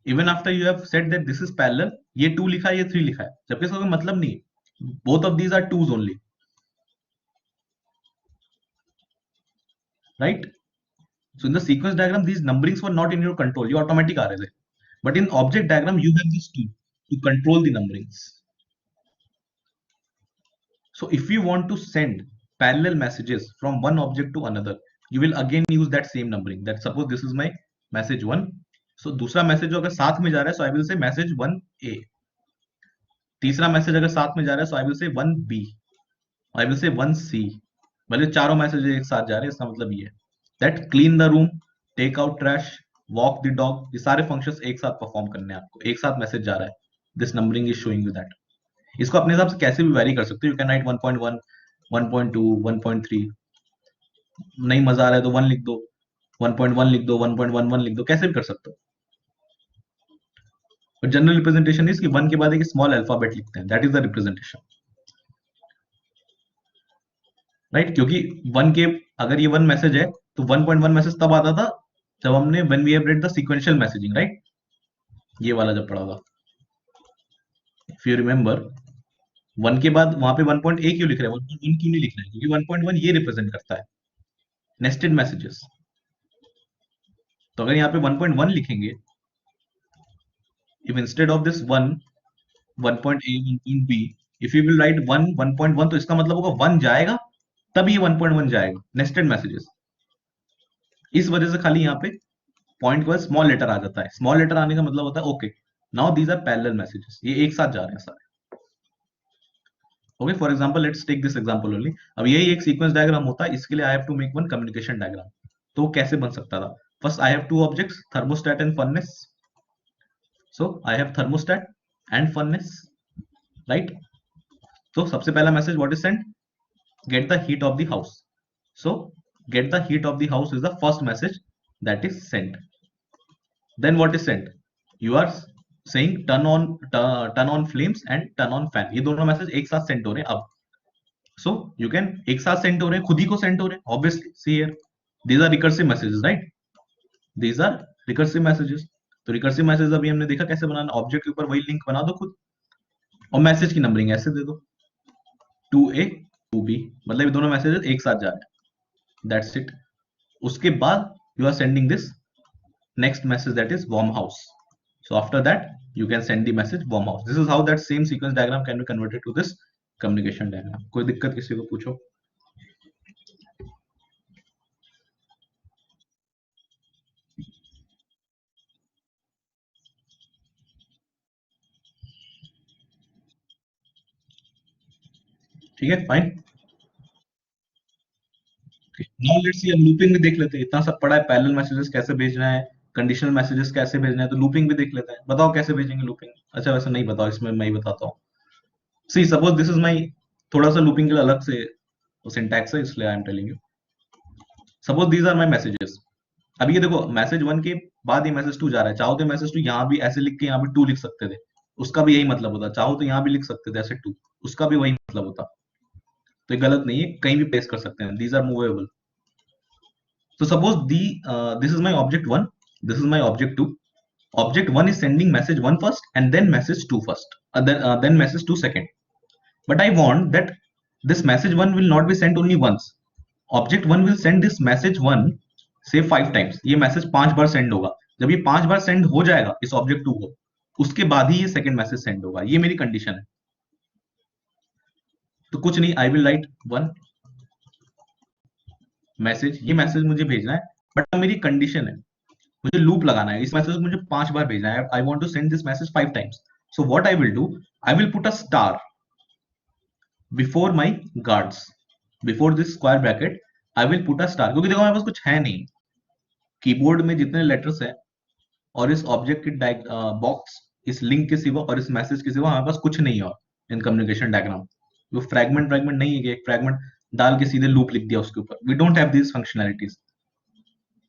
even after you have said that this is parallel, ये 2 लिखा है, ये 3 लिखा है, जबकि इसका कोई मतलब नहीं। Both of these are twos only, right? So in the sequence diagram, these numberings were not in your control. You automatic आ रहे थे. But in object diagram, you have these two to control the numberings. So if you want to send parallel messages from one object to another, you will again use that same numbering. That suppose this is my message 1. So दूसरा message अगर साथ में जा रहा है, so I will say message 1A. तीसरा message अगर साथ में जा रहा है, so I will say 1B. I will say 1C. भले चारों मैसेज एक साथ जा रहे हैं, इसका मतलब ये है that clean the room, take out trash, walk the dog, ये सारे फंक्शंस एक साथ परफॉर्म करने हैं आपको, एक साथ मैसेज जा रहा है। This numbering is showing you that. इसको अपने हिसाब से कैसे भी वेरी कर सकते हो। You can write 1.1, 1.2, 1.3। नहीं मजा आ रहा है तो 1 लिख दो, 1.1 लिख दो, 1.11 लिख दो, कैसे भी कर सकते हो। और जनरल रिप्रेजेंटेशन इज कि 1 के बाद एक स्मॉल अल्फाबेट लिखते हैं, that is the representation, right? क्योंकि 1 के अगर ये 1 मैसेज है तो 1.1 मैसेज तब आता था जब हमने when we have read the sequential messaging, right? ये वाला जब पढ़ा होगा, इफ यू रिमेंबर। 1 के बाद वहां पे 1.1 क्यों लिख रहे हैं, 1.1 क्यों नहीं लिख रहे हैं? क्योंकि 1.1 ये रिप्रेजेंट करता है नेस्टेड मैसेजेस। तो अगर यहाँ पे 1.1 लिखेंगे, if instead of this 1, 1.a, 1.b, if you will write 1, 1.1, तो इसका मतलब होगा 1 जाएगा तब ये 1.1 जाएगा, नेस्टेड मैसेजेस। इस वजह से खाली यहाँ पे पॉइंट के बाद स्मॉल लेटर आ जाता है। स्मॉल लेटर आने का मतलब होता है okay, now these are parallel messages, ये एक साथ जा रहे हैं सारे। Okay, for example let's take this example only. अब यही एक सीक्वेंस डायग्राम होता है, इसके लिए I have to make one communication diagram. तो कैसे बन सकता था? First I have two objects, thermostat and furnace. So I have thermostat and furnace, right? तो सबसे पहला message what is sent, get the heat of the house. So get the heat of the house is the first message that is sent. Then what is sent? You are saying turn on flames and turn on fan. ये दोनों message एक साथ send हो रहे हैं अब। So you can एक साथ सेंड हो रहे हैं, खुद ही को सेंड हो रहे हैं obviously। See here, these are recursive messages, right? These are recursive messages. तो recursive messages अभी हमने देखा कैसे बनाना, ऑब्जेक्ट के ऊपर वही लिंक बना दो खुद, और मैसेज की नंबरिंग ऐसे दे दो 2A 2B, मतलब ये दोनों मैसेजेस एक साथ जा रहे हैं, दैट्स इट। उसके बाद you are sending this next message, that is warm house. So after that you can send the message warm house. This is how that same sequence diagram can be converted to this communication diagram. कोई दिक्कत किसी को पूछो। ठीक है, fine. Now let's see, अब looping भी देख लेते हैं। इतना सब पढ़ा है, पैरेलल मैसेजेस कैसे भेजना है, कंडीशनल मैसेजेस कैसे भेजना है, तो लूपिंग भी देख लेते हैं। बताओ कैसे भेजेंगे लूपिंग? अच्छा वैसे नहीं बताओ, इसमें मैं ही बताता हूँ। सी सपोज दिस इज माई, थोड़ा सा लूपिंग के लिए अलग से सिंटैक्स है, इसलिए I am telling you. Suppose these are my messages, अभी ये देखो मैसेज 1 के बाद ये मैसेज 2 जा रहा है, चाहो तो मैसेज 2 यहाँ भी ऐसे लिख के यहाँ भी 2 लिख सकते थे, उसका भी यही मतलब होता, चाहो तो यहाँ भी लिख सकते थे ऐसे 2, उसका भी वही मतलब होता। तो ये गलत नहीं है, कहीं भी पेस्ट कर सकते हैं, these are movable. So suppose this is my object 1, this is my object 2. Object 1 is sending message 1 first and then message 2 first, then message 2 second. But I want that this message 1 will not be sent only once. Object 1 will send this message 1 say 5 times. ये message 5 बार send होगा। जब ये 5 बार send हो जाएगा इस object 2 को, उसके बाद ही ये सेकंड मैसेज सेंड होगा। ये मेरी कंडीशन है। तो कुछ नहीं, आई विल राइट 1 मैसेज, ये मैसेज मुझे भेजना है, बट मेरी कंडीशन है, मुझे लूप लगाना है, इस मैसेज को मुझे 5 बार भेजना है। I want to send this message 5 times. So what I will do, I will put a star before my guards, before this square bracket I will put a star, क्योंकि देखो मेरे पास कुछ है नहीं, कीबोर्ड में जितने लेटर्स हैं और इस ऑब्जेक्ट के बॉक्स, इस लिंक के सिवा और इस मैसेज के सिवा हमारे पास कुछ नहीं है इन कम्युनिकेशन डायग्राम। वो फ्रैगमेंट नहीं है कि एक फ्रैगमेंट डाल के सीधे लूप लिख दिया उसके ऊपर, we don't have this functionalities.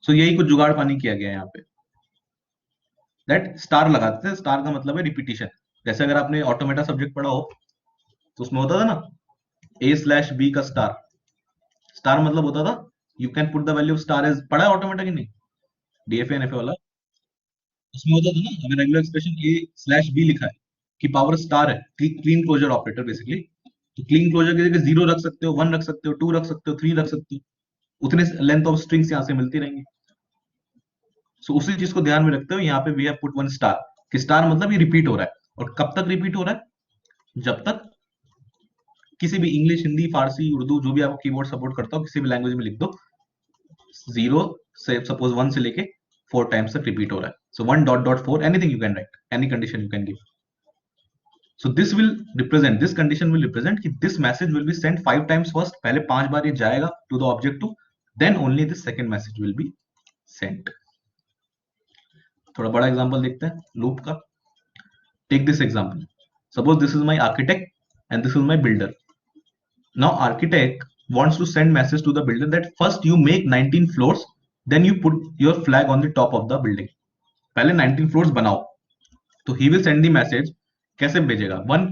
So यही कुछ जुगाड़ पानी किया गया है यहाँ पे, दैट स्टार लगाते थे। स्टार का मतलब है रिपीटिशन। जैसे अगर आपने ऑटोमेटा सब्जेक्ट पढ़ा हो तो उसमें होता था ना A/B का स्टार, स्टार मतलब होता था you can put the value of star as, पढ़ा है ऑटोमेटा की नहीं, डीएफए एनएफए वाला, उसमें होता था ना अगर रेगुलर एक्सप्रेशन A/B लिखा है कि पावर स्टार है, क्लीन क्लोजर ऑपरेटर बेसिकली, तो क्लीन क्लोजर की जगह 0 रख सकते हो, 1 रख सकते हो, 2 रख सकते हो, 3 रख सकते हो, उतने लेंथ ऑफ स्ट्रिंग्स यहाँ से मिलती रहेंगी। सो उसी चीज को ध्यान में रखते हुए यहाँ पे वी हैव पुट 1 स्टार, कि स्टार मतलब ये रिपीट हो रहा है। और कब तक रिपीट हो रहा है, जब तक किसी भी इंग्लिश, हिंदी, फारसी, उर्दू, जो भी आपको कीबोर्ड सपोर्ट करता हो, किसी भी लैंग्वेज में लिख दो, 0 से सपोज 1 से लेके 4 टाइम्स तक रिपीट हो रहा है। सो 1.4 anything you can write, any condition you can give. So this will represent, this condition will represent कि this message will be sent 5 times first, पहले 5 बार ये जाएगा to the object 2, then only the second message will be sent। थोड़ा बड़ा example देखते हैं loop का। Take this example, suppose this is my architect and this is my builder. Now architect wants to send message to the builder that first you make 19 floors, then you put your flag on the top of the building। पहले 19 floors बनाओ। तो he will send the message, कैसे भेजेगा, 1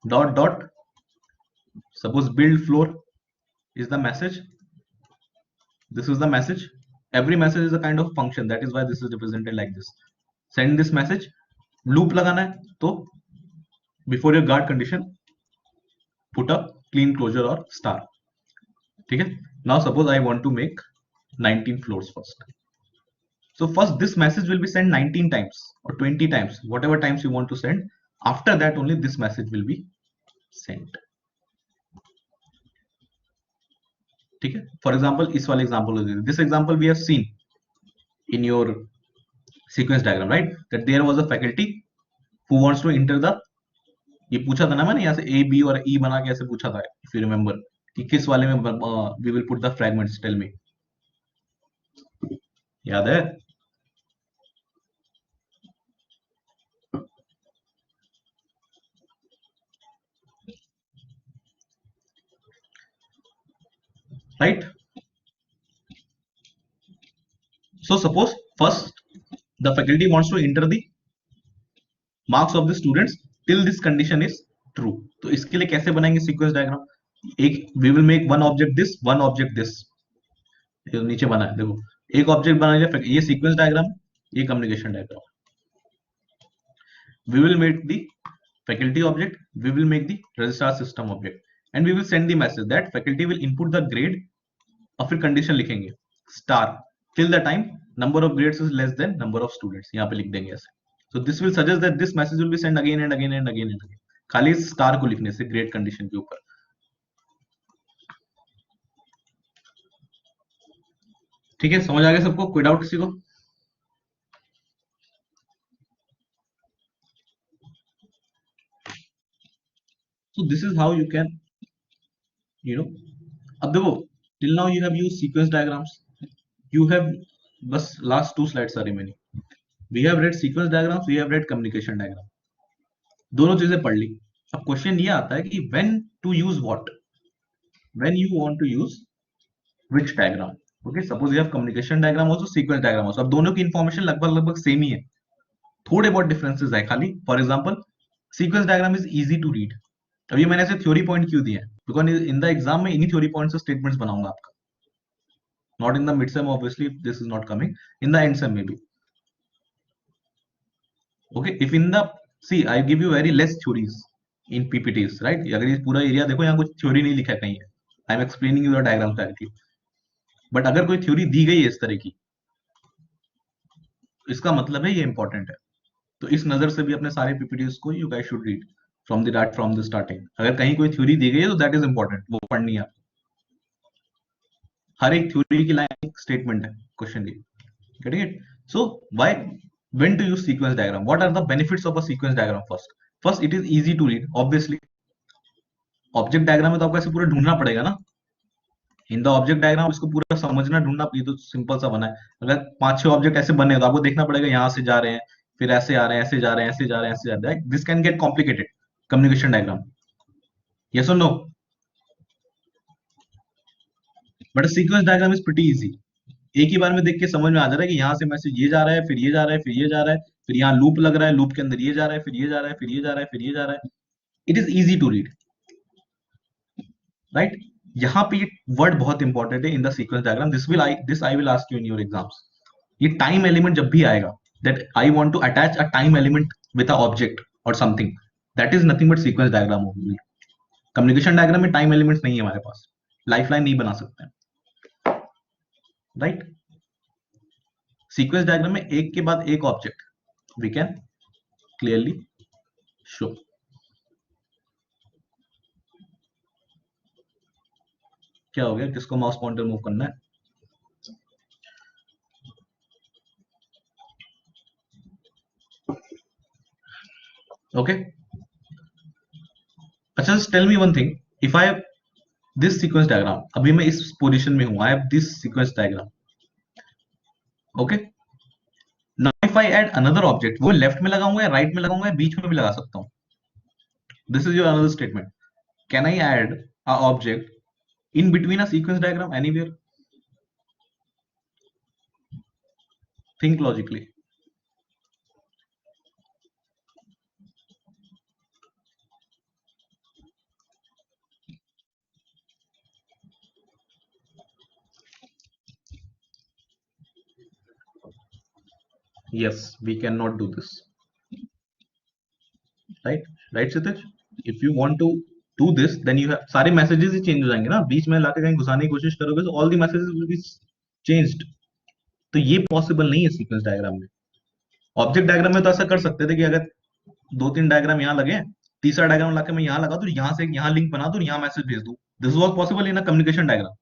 dot dot, suppose build floor is the message, this is the message, every message is a kind of function, that is why this is represented like this। send this message, loop लगाना है तो before your guard condition put a clean closure or star। ठीक है। now suppose I want to make 19 floors first, so first this message will be sent 19 times or 20 times, whatever times you want to send, after that only this message will be sent। ठीक है। For example इस वाले example, this example we have seen in your sequence diagram, right, that there was a faculty who wants to enter the, ये पूछा था ना मैंने यहाँ से ए बी और ई बना के ऐसे पूछा था, इफ यू रिमेंबर, कि किस वाले में we will put the fragments, tell me, याद है? Right. So suppose first the faculty wants to enter the marks of the students till this condition is true. तो इसके लिए कैसे बनाएंगे सीक्वेंस डायग्राम, एक we will make one object this, one object this, नीचे बना है देखो, एक ऑब्जेक्ट बना लिया, ये सीक्वेंस डायग्राम, ये communication diagram. We will make the faculty object, we will make the registrar system object, and we will send the message that faculty will input the grade, और फिर कंडीशन लिखेंगे star till the time number of grades is less than number of students, यहाँ पे लिख देंगे ऐसे। So this will suggest that this message will be sent again and again and again and again, खाली star को लिखने से grade condition के ऊपर। ठीक है, समझ आ गया सबको, कोई डाउट किसी को? So this is how you can, you know, अब देखो till now you have used sequence diagrams, you have, बस last 2 slides are remaining, we have read sequence diagrams, we have read communication diagram, दोनों चीजें पढ़ ली। अब question ये आता है कि when to use what, when you want to use which diagram, okay, suppose you have communication diagram also, sequence diagram also, अब दोनों की इन्फॉर्मेशन लगभग लगभग सेम ही है, थोड़े बहुत डिफरेंसेस है खाली। For example, sequence diagram is easy to read. अभी मैंने ऐसे थ्योरी पॉइंट क्यों दिए हैं, बिकॉज इन द एग्जाम में इन्हीं थ्योरी पॉइंट से स्टेटमेंट्स बनाऊंगा आपका, not in the mid sem obviously, this is not coming in the end sem में भी। Okay, if in the, see I give you very less theories in PPTs, right? अगर ये पूरा area देखो, यहाँ कुछ थ्योरी नहीं लिखा है कहीं, I am explaining you the diagram directly. But अगर कोई थ्योरी दी गई है इस तरह की, इसका मतलब है ये इंपॉर्टेंट है। तो इस नजर से भी अपने सारे पीपीटीज को you guys should read from the starting. अगर कहीं कोई थ्योरी दी गई है तो दैट इज इंपॉर्टेंट, वो पढ़नी है। हर एक थ्योरी की लाइन एक स्टेटमेंट है क्वेश्चन की, getting it? So why, when to use sequence diagram, what are the benefits of a sequence diagram? First it is easy to read, obviously। Object diagram में तो आपको ऐसे पूरा ढूंढना पड़ेगा ना, इन द ऑब्जेक्ट डायग्राम इसको पूरा समझना ढूंढना, ये तो सिंपल सा बना है। अगर पांच छह ऑब्जेक्ट ऐसे बने तो आपको देखना पड़ेगा यहाँ से जा रहे हैं, फिर ऐसे आ रहे हैं, ऐसे जा रहे हैं, ऐसे जा रहे हैं, ऐसे जा रहे हैं, this can get complicated communication diagram, yes और no? But sequence diagram is pretty easy, एक ही बार में देख के समझ में आ जा रहा है कि यहाँ से मैसेज ये जा रहा है, फिर ये जा रहा है, फिर ये जा रहा है, फिर यहाँ लूप लग रहा है, लूप के अंदर ये जा रहा है, फिर ये जा रहा है, फिर ये जा रहा है, फिर ये जा रहा है। It is easy to read, right? यहाँ पे ये वर्ड बहुत इंपॉर्टेंट है in the sequence diagram, this I will ask you in your exams. ये टाइम एलिमेंट जब भी आएगा, that I want to attach a time element with a object और something, that is nothing but sequence diagram होगी। Communication diagram में time elements नहीं है हमारे पास, लाइफलाइन नहीं बना सकते हैं, राइट? सीक्वेंस डायग्राम में एक के बाद एक object we can clearly show. क्या हो गया, किसको माउस पॉइंटर मूव करना है? ओके, अच्छा, just tell me one thing, if I have this sequence diagram, अभी मैं इस पोजीशन में हूं, I have this sequence diagram, okay? Now if I add another object, वो लेफ्ट में लगाऊंगा या राइट में लगाऊंगा या बीच में भी लगा सकता हूं? This is your another statement, can I add a object in between a sequence diagram anywhere? Think logically. Yes, we cannot do this, right? Right, Sitish? If you want to do this, then you have, सारे messages ही change हो जाएंगे ना, बीच में लाके कहीं घुसाने की कोशिश करोगे तो all the messages will be changed। तो ये पॉसिबल नहीं है सीक्वेंस डायग्राम में। ऑब्जेक्ट डायग्राम में तो ऐसा कर सकते थे कि अगर दो तीन डायग्राम यहाँ लगे, तीसरा डायग्राम लाके मैं यहाँ लगा दूं, यहाँ से यहाँ लिंक बना दूं, यहाँ मैसेज भेज दूं, this was possible in a communication diagram,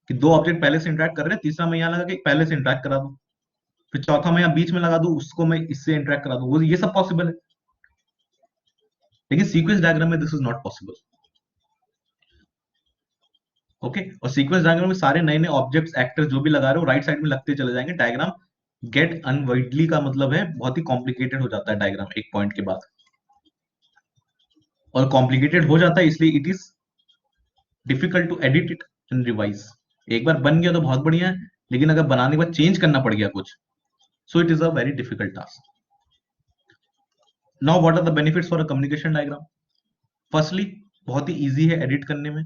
कि दो ऑब्जेक्ट पहले से इंटरेक्ट कर रहे हैं, तीसरा मैं यहाँ लगा के पहले से इंटरेक्ट करा दूं, फिर चौथा मैं यहाँ बीच में लगा दूं, उसको मैं इससे इंटरेक्ट करा दूं, वो ये सब पॉसिबल है। लेकिन सीक्वेंस डायग्राम में this is not possible, okay? और सीक्वेंस डायग्राम में सारे नए नए ऑब्जेक्ट्स, एक्टर्स जो भी लगा रहे हो राइट साइड में लगते चले जाएंगे, डायग्राम गेट अनवाइडली का मतलब है बहुत ही कॉम्प्लिकेटेड हो जाता है डायग्राम एक पॉइंट के बाद, और कॉम्प्लिकेटेड हो जाता है इसलिए it is difficult to edit it and revise. एक बार बन गया तो बहुत बढ़िया है, लेकिन अगर बनाने के बाद चेंज करना पड़ गया कुछ, so it is a very difficult task. Now what are the benefits for a communication diagram? Firstly, बहुत ही इजी है एडिट करने में,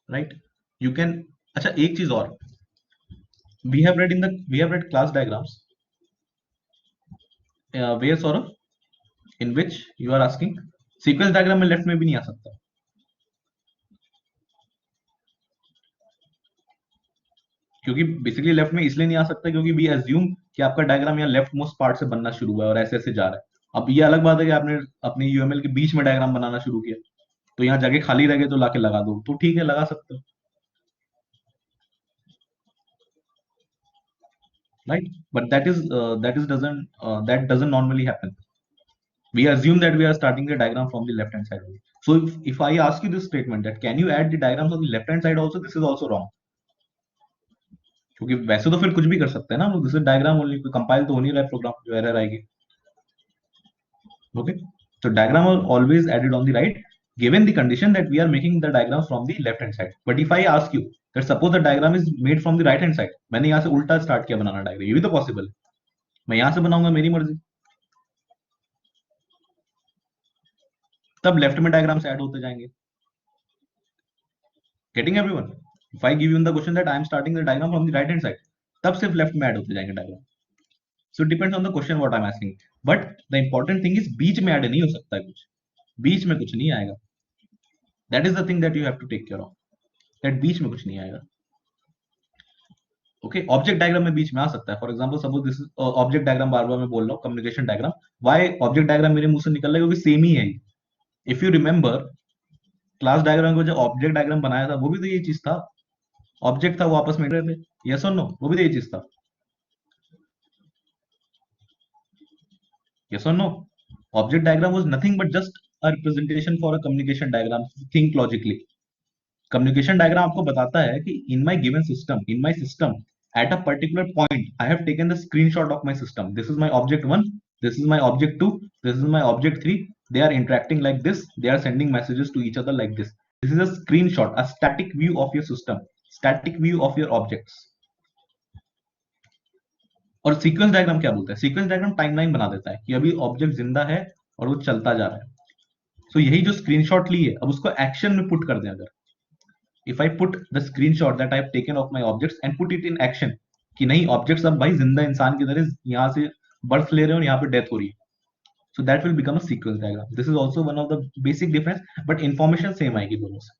राइट? यू कैन, अच्छा एक चीज और, we have read class diagrams, where sort of, in which you are asking sequence diagram में लेफ्ट में भी नहीं आ सकता, क्योंकि बेसिकली लेफ्ट में इसलिए नहीं आ सकता क्योंकि वी एज्यूम कि आपका डायग्राम यहाँ लेफ्ट मोस्ट पार्ट से बनना शुरू हुआ है और ऐसे ऐसे जा रहा है। अब ये अलग बात है कि आपने अपने यूएमएल के बीच में डायग्राम बनाना शुरू किया, तो यहाँ जगह खाली रह गई तो लाके लगा दो, तो ठीक है, लगा सकते हो, right? But that doesn't normally happen. We assume that we are starting the diagram from the left hand side only. So if I ask you this statement that can you add the diagrams on the left hand side also, this is also wrong, क्योंकि वैसे तो फिर कुछ भी कर सकते हैं ना हम लोग, this is diagram only, compile तो हो नहीं रहा है प्रोग्राम, जो एरर आएगी, okay? So diagram are always added on the right, given the condition that we are making the diagrams from the left hand side. But if I ask you that suppose the diagram is made from the right hand side, मैंने यहाँ से उल्टा start किया बनाना diagram, ये भी तो possible है, मैं यहाँ से बनाऊंगा मेरी मर्जी, तब लेफ्ट में डायग्राम से ऐड होते जाएंगे। Getting everyone? If I give you in the question that I am starting the diagram from the right hand side, तब सिर्फ लेफ्ट में ऐड होते जाएंगे diagram. So depends on the question what I am asking, but the important thing is बीच में add नहीं हो सकता है कुछ, बीच में कुछ नहीं आएगा, that is the thing that you have to take care of, that बीच में कुछ नहीं आएगा। ओके, ऑब्जेक्ट डायग्राम में बीच में आ सकता है, for example suppose this object diagram, बार बार मैं बोल रहा हूँ communication diagram, why object diagram मेरे मुंह से निकल रहा है, क्योंकि सेम ही है। If you remember class diagram को जो ऑब्जेक्ट डायग्राम बनाया था वो भी तो ये चीज था, ऑब्जेक्ट था वो आपस में रहे थे, यस और नो, वो भी तो ये चीज था, यस और no. Object diagram was nothing but just a representation for a communication diagram, think logically. Communication diagram आपको बताता है कि in my given system, in my system at a particular point I have taken the screenshot of my system, this is my object 1, this is my object 2, this is my object 3, they are interacting like this, they are sending messages to each other like this is a screenshot, a static view of your system, static view of your objects। और sequence diagram क्या बोलता है? Sequence diagram timeline बना देता है कि अभी object जिंदा है और वो चलता जा रहा है। सो यही जो स्क्रीनशॉट ली है, अब उसको एक्शन में पुट कर दें अगर, if I put the screenshot that I have taken of my objects and put it in action, कि नहीं ऑब्जेक्ट्स अब भाई जिंदा इंसान की तरह यहाँ से बर्थ ले रहे हैं और यहाँ पे डेथ हो रही है, so that will become a sequence diagram, this is also one of the basic difference, but information same आएगी दोनों से।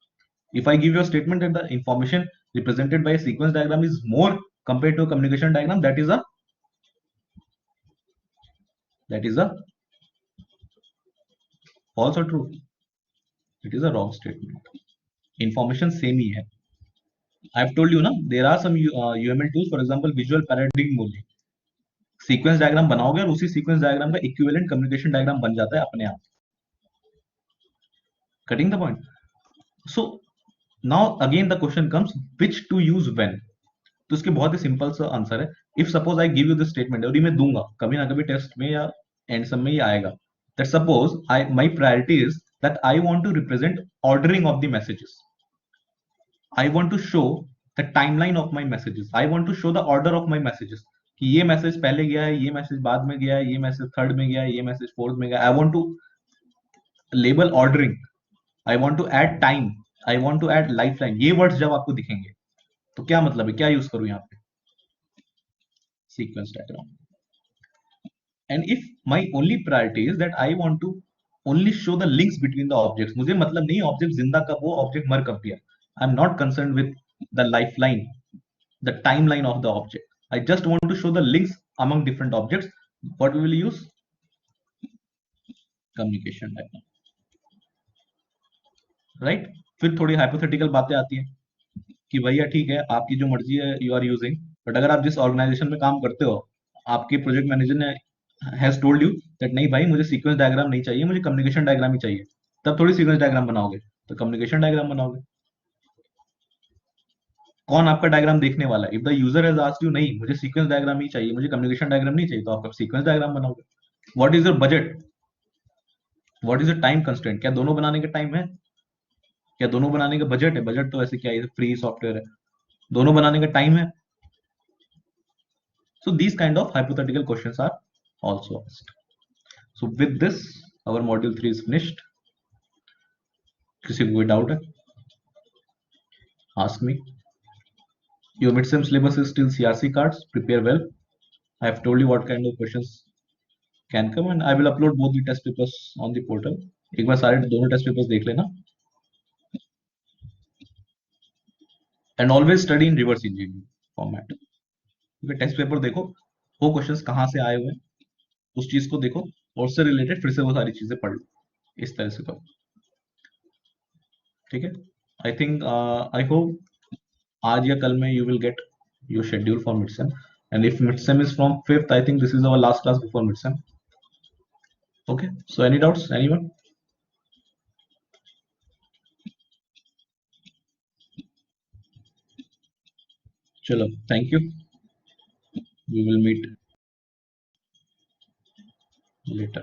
if I give you a statement that the information represented by a sequence diagram is more compared to a communication diagram, that is a false or true? It is a wrong statement, information same ही है। I have told you ना, there are some UML tools, for example visual paradigm only, sequence diagram बनाओगे और उसी sequence diagram का equivalent communication diagram बन जाता है अपने आप। Cutting the point? So now again the question comes which to use when. तो इसके बहुत ही सिंपल सा आंसर है, if suppose I give you this statement, और ये मैं दूंगा कभी ना कभी टेस्ट में या एंड सम में ये आएगा, that suppose I my priority is that I want to represent ordering of the messages, I want to show the timeline of my messages, I want to show the order of my messages, कि ये message पहले गया है, ये message बाद में गया है, ये मैसेज थर्ड में गया है, ये मैसेज फोर्थ में गया, I want to label ordering, I want to add time, I want to add life line, ये वर्ड्स जब आपको दिखेंगे तो क्या मतलब है, क्या यूज करूं यहाँ पे? Sequence diagram. And if my only priority is that I want to only show the links between the objects, मुझे मतलब नहीं ऑब्जेक्ट जिंदा कब हो, ऑब्जेक्ट मर कब गया, I am not concern with the life line, the timeline of the object, I just want to show the links among different objects, what we will use? Communication diagram, right? फिर थोड़ी hypothetical बातें आती हैं कि भैया ठीक है आपकी जो मर्जी है यू आर यूजिंग, बट अगर आप जिस ऑर्गेनाइजेशन में काम करते हो, आपके प्रोजेक्ट मैनेजर ने हैज टोल्ड यू दैट नहीं भाई मुझे सीक्वेंस डायग्राम नहीं चाहिए, मुझे कम्युनिकेशन डायग्राम ही चाहिए, तब थोड़ी सीक्वेंस डायग्राम बनाओगे, तो कम्युनिकेशन डायग्राम बनाओगे। कौन आपका डायग्राम देखने वाला है? If the user has asked you नहीं मुझे सीक्वेंस डायग्राम ही चाहिए, मुझे कम्युनिकेशन डायग्राम नहीं चाहिए, तो आप सीक्वेंस डायग्राम बनाओगे। What is your budget, what is your time constraint, क्या दोनों बनाने का टाइम है, क्या दोनों बनाने का बजट है? बजट तो ऐसे क्या है, फ्री सॉफ्टवेयर है, दोनों बनाने का टाइम है। So these kind of hypothetical questions are also asked. So with this, our module 3 is finished. किसी को कोई डाउट है? Ask me. Your midterm syllabus is still CRC cards. Prepare well. I have told you what kind of questions can come, and I will upload both the test papers on the portal. एक बार सारे दोनों test papers देख लेना, and always study in reverse engineering format. क्योंकि test paper देखो वो questions कहाँ से आए हुए हैं, उस चीज को देखो और उससे रिलेटेड फिर से वो सारी चीजें पढ़ लो, इस तरह से करो, ठीक है? आई थिंक आई होप आज या कल में you will get your schedule for midsem, and if midsem is from 5th, I think this is our last class before midsem. Okay, so any doubts, anyone? Chalo, thank you, we will meet later.